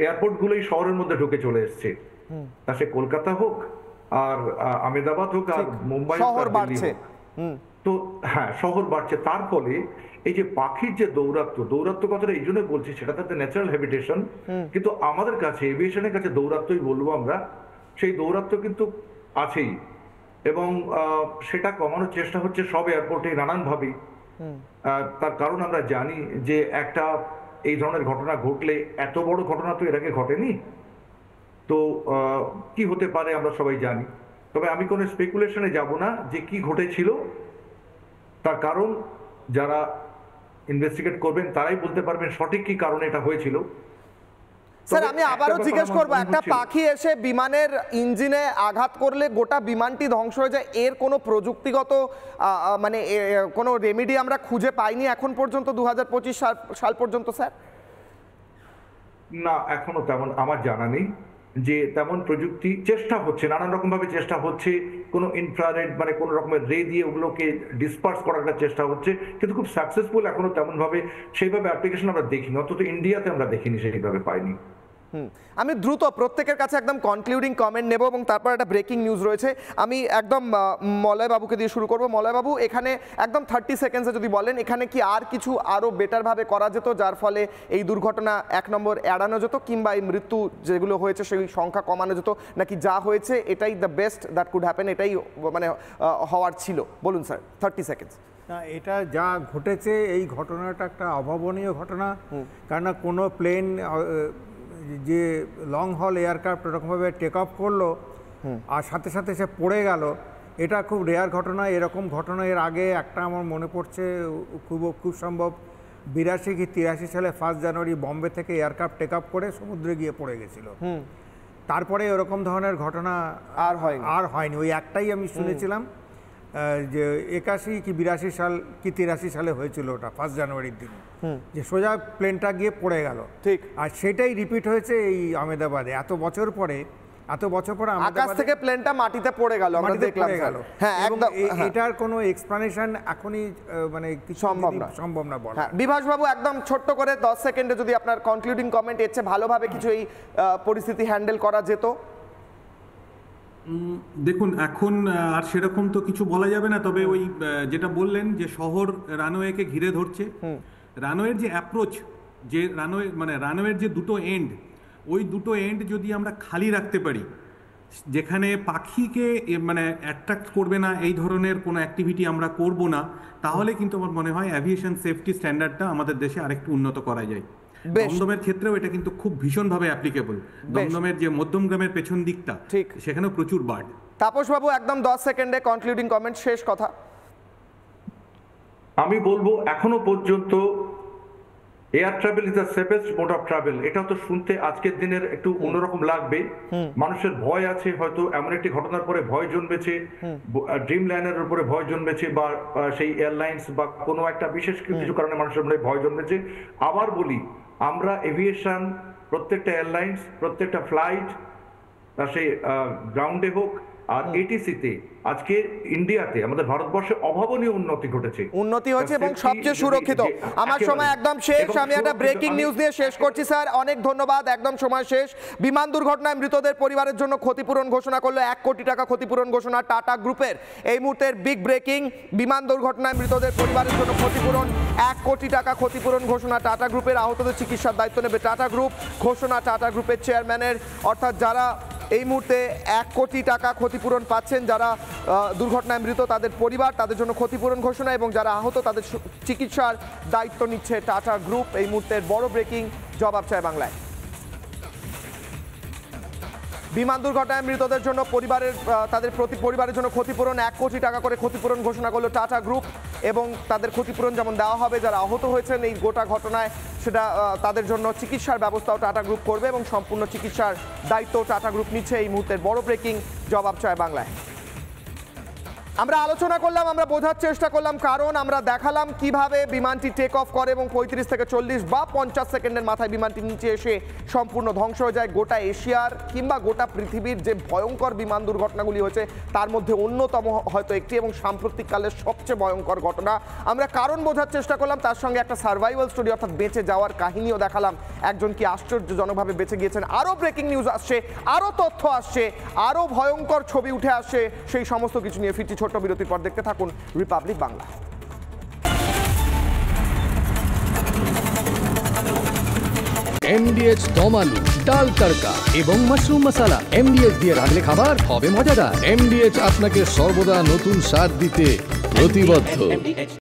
এয়ারপোর্টগুলোই শহরের মধ্যে ঢুকে চলে এসছে। তা সে কলকাতা হোক আর আহমেদাবাদ হোক আর মুম্বাই হোক আর দিল্লি হোক, তো হ্যাঁ শহর বাড়ছে। তার ফলে এই যে পাখির যে দৌরাত্ম্য কথাটা এই জন্য বলছি, সেটা তাদের ন্যাচারাল হ্যাবিটেশন, কিন্তু আমাদের কাছে এভিয়েশনের কাছে দৌরাত্ম্যই বলবো আমরা, সেই দৌরাত্ম্য কিন্তু আছেই, এবং সেটা কমানোর চেষ্টা হচ্ছে সব এয়ারপোর্টে নানানভাবেই। তার কারণ আমরা জানি যে একটা এই ধরনের ঘটনা ঘটলে, এত বড় ঘটনা তো এর আগে ঘটেনি, তো কি হতে পারে আমরা সবাই জানি। তবে আমি কোনো স্পেকুলেশনে যাব না যে কি ঘটেছিল, তার কারণ যারা ইনভেস্টিগেট করবেন তারাই বলতে পারবেন সঠিক কি কারণে এটা হয়েছিল। স্যার, আমি আবারও জিজ্ঞেস করবো, একটা পাখি এসে বিমানের ইঞ্জিনে আঘাত করলে গোটা বিমানটি ধ্বংস হয়ে যায়, এর কোনো প্রযুক্তিগত মানে কোনো রেমেডি আমরা খুঁজে পাইনি এখন পর্যন্ত, 2025 সাল পর্যন্ত? স্যার না, এখনো তেমন আমার জানা নেই যে তেমন প্রযুক্তি। চেষ্টা হচ্ছে, নানান রকম ভাবে চেষ্টা হচ্ছে, কোনো ইনফ্রারেড মানে কোনো রকমের রে দিয়ে ওগুলোকে ডিসপার্স করার একটা চেষ্টা হচ্ছে, কিন্তু খুব সাকসেসফুল এখনো তেমন ভাবে সেইভাবে অ্যাপ্লিকেশন আমরা দেখিনি, অন্তত ইন্ডিয়াতে আমরা দেখিনি, সেইভাবে পাইনি। আমি দ্রুত প্রত্যেকের কাছে একদম কনক্লুডিং কমেন্ট নেব এবং তারপর একটা ব্রেকিং নিউজ রয়েছে। আমি একদম মলয় বাবুকে দিয়ে শুরু করব। মলয় বাবু, এখানে একদম 30 সেকেন্ডসে যদি বলেন, এখানে কি আর কিছু আরও বেটারভাবে করা যেত যার ফলে এই দুর্ঘটনা 1 নম্বর এড়ানো যেত, কিংবা এই মৃত্যু যেগুলো হয়েছে সেই সংখ্যা কমানো যেত, নাকি যা হয়েছে এটাই the best that could happen, এটাই মানে হওয়ার ছিল? বলুন স্যার, 30 সেকেন্ডস। না, এটা যা ঘটেছে এই ঘটনাটা একটা অভাবনীয় ঘটনা, কারণ কোনো প্লেন যে লং হল এয়ারক্রাফট এরকমভাবে টেক অফ করলো আর সাথে সাথে সে পড়ে গেল, এটা খুব রেয়ার ঘটনা। এরকম ঘটনা এর আগে একটা আমার মনে পড়ছে, খুব সম্ভব 82 কি 83 সালে 1 জানুয়ারি বম্বে থেকে এয়ারক্রাফট টেক অফ করে সমুদ্রে গিয়ে পড়ে গেছিল। তারপরে এরকম ধরনের ঘটনা আর হয়নি। ওই একটাই আমি শুনেছিলাম যে 81 কি 82 সাল কি 83 সালে হয়েছিল, ওটা 1 জানুয়ারির দিন, যে সোজা প্লেনটা গিয়ে পড়ে গেল। ঠিক, আর সেটাই রিপিট হয়েছে এই আহমেদাবাদে এত বছর পরে আকাশ থেকে প্লেনটা মাটিতে পড়ে গেল, আমরা দেখলাম। হ্যাঁ, একদম। এটার কোনো এক্সপ্লানেশন এখনই মানে সম্ভব না বলা। বিভাস বাবু, একদম ছোট্ট করে 10 সেকেন্ডে যদি আপনার কনক্লুডিং কমেন্ট, এর চেয়ে ভালোভাবে কিছু এই পরিস্থিতি হ্যান্ডেল করা যেত? দেখুন, এখন আর সেরকম তো কিছু বলা যাবে না, তবে ওই যেটা বললেন যে শহর রানওয়েকে ঘিরে ধরছে, রানওয়ের যে অ্যাপ্রোচ, যে রানওয়ে মানে রানওয়ের যে দুটো এন্ড, ওই দুটো এন্ড যদি আমরা খালি রাখতে পারি, যেখানে পাখিকে মানে অ্যাট্রাক্ট করবে না এই ধরনের কোনো অ্যাক্টিভিটি আমরা করব না, তাহলে কিন্তু আমার মনে হয় অ্যাভিয়েশন সেফটি স্ট্যান্ডার্ডটা আমাদের দেশে আরেকটু উন্নত করা যায়। দমদমের ক্ষেত্রেও এটা কিন্তু খুব ভীষণভাবে অ্যাপ্লিকেবল। দমদমের যে মধ্যমগ্রামের পেছন দিকটা, ঠিক সেখানেও প্রচুর বার্ড। তাপস বাবু, একদম 10 সেকেন্ডে কনক্লুডিং কমেন্ট, শেষ কথা। আমি বলবো এখনো পর্যন্ত air travel is the safest mode of travel. এটা তো শুনতে আজকের দিনের একটু অন্যরকম লাগবে, মানুষের ভয় আছে, হয়তো এমন একটি ঘটনার পরে ভয় জন্মেছে, ড্রিম লাইনারের উপরে ভয় জন্মেছে, বা সেই এয়ারলাইন্স বা কোনো একটা বিশেষ কিছু কারণে মানুষের মনে ভয় জন্মেছে। আবার বলি, আমরা এভিয়েশন, প্রত্যেকটা এয়ারলাইন্স, প্রত্যেকটা ফ্লাইট, সেই গ্রাউন্ডে হোক আর এটিসিতে আজকে ইন্ডিয়াতে আমাদের ভারতবর্ষে অভাবনীয় উন্নতি ঘটেছে, উন্নতি হয়েছে এবং সবচেয়ে সুরক্ষিত। আমার সময় একদম শেষ, আমি একটা ব্রেকিং নিউজ দিয়ে শেষ করছি স্যার, অনেক ধন্যবাদ, একদম সময় শেষ। বিমান দুর্ঘটনায় মৃতদের পরিবারের জন্য ক্ষতিপূরণ ঘোষণা করলো 1 কোটি টাকা ক্ষতিপূরণ ঘোষণা টাটা গ্রুপের। এই মুহূর্তের বিগ ব্রেকিং, বিমান দুর্ঘটনায় মৃতদের পরিবারের জন্য ক্ষতিপূরণ 1 কোটি টাকা ক্ষতিপূরণ ঘোষণা টাটা গ্রুপের। আহতদের চিকিৎসার দায়িত্ব নেবে টাটা গ্রুপ, ঘোষণা টাটা গ্রুপের চেয়ারম্যানের। অর্থাৎ যারা এই মুহূর্তে 1 কোটি টাকা ক্ষতিপূরণ পাচ্ছেন, যারা দুর্ঘটনায় মৃত তাদের পরিবার, তাদের জন্য ক্ষতিপূরণ ঘোষণা, এবং যারা আহত তাদের চিকিৎসার দায়িত্ব নিচ্ছে টাটা গ্রুপ। এই মুহূর্তের বড় ব্রেকিং, জবাব চায় বাংলায়। বিমান দুর্ঘটনায় মৃতদের জন্য তাদের প্রতি পরিবারের জন্য ক্ষতিপূরণ 1 কোটি টাকা করে ক্ষতিপূরণ ঘোষণা করলো টাটা গ্রুপ, এবং তাদের ক্ষতিপূরণ যেমন দেওয়া হবে, যারা আহত হয়েছেন এই গোটা ঘটনায় সেটা তাদের জন্য চিকিৎসার ব্যবস্থাও টাটা গ্রুপ করবে, এবং সম্পূর্ণ চিকিৎসার দায়িত্ব টাটা গ্রুপ নিচ্ছে। এই মুহূর্তের বড় ব্রেকিং, জবাব চায় বাংলায়। আমরা আলোচনা করলাম, আমরা বোঝার চেষ্টা করলাম, কারণ আমরা দেখালাম কিভাবে বিমানটি টেক অফ করে এবং 35 থেকে 40 বা 50 সেকেন্ডের মাথায় বিমানটি নিচে এসে সম্পূর্ণ ধ্বংস হয়ে যায়। গোটা এশিয়ার কিংবা গোটা পৃথিবীর যে ভয়ঙ্কর বিমান দুর্ঘটনাগুলি হয়েছে তার মধ্যে অন্যতম হয়তো একটি, এবং সাম্প্রতিককালের সবচেয়ে ভয়ঙ্কর ঘটনা। আমরা কারণ বোঝার চেষ্টা করলাম, তার সঙ্গে একটা সার্ভাইভাল স্টোরি অর্থাৎ বেঁচে যাওয়ার কাহিনীও দেখালাম। একজন কি আশ্চর্যজনকভাবে বেঁচে গিয়েছেন। আরও ব্রেকিং নিউজ আসছে, আরও তথ্য আসছে, আরও ভয়ঙ্কর ছবি উঠে আসছে। সেই সমস্ত কিছু নিয়ে ফিরছি ছোট্ট বিরতির পর। দেখতে থাকুন রিপাবলিক বাংলা। MDH দম আলু, ডাল তড়কা এবং মাশরুম মশলা। MDH দিয়ে রাঁধলে খাবার হবে মজাদার। MDH আপনাকে সর্বদা নতুন স্বাদ দিতে প্রতিবদ্ধ।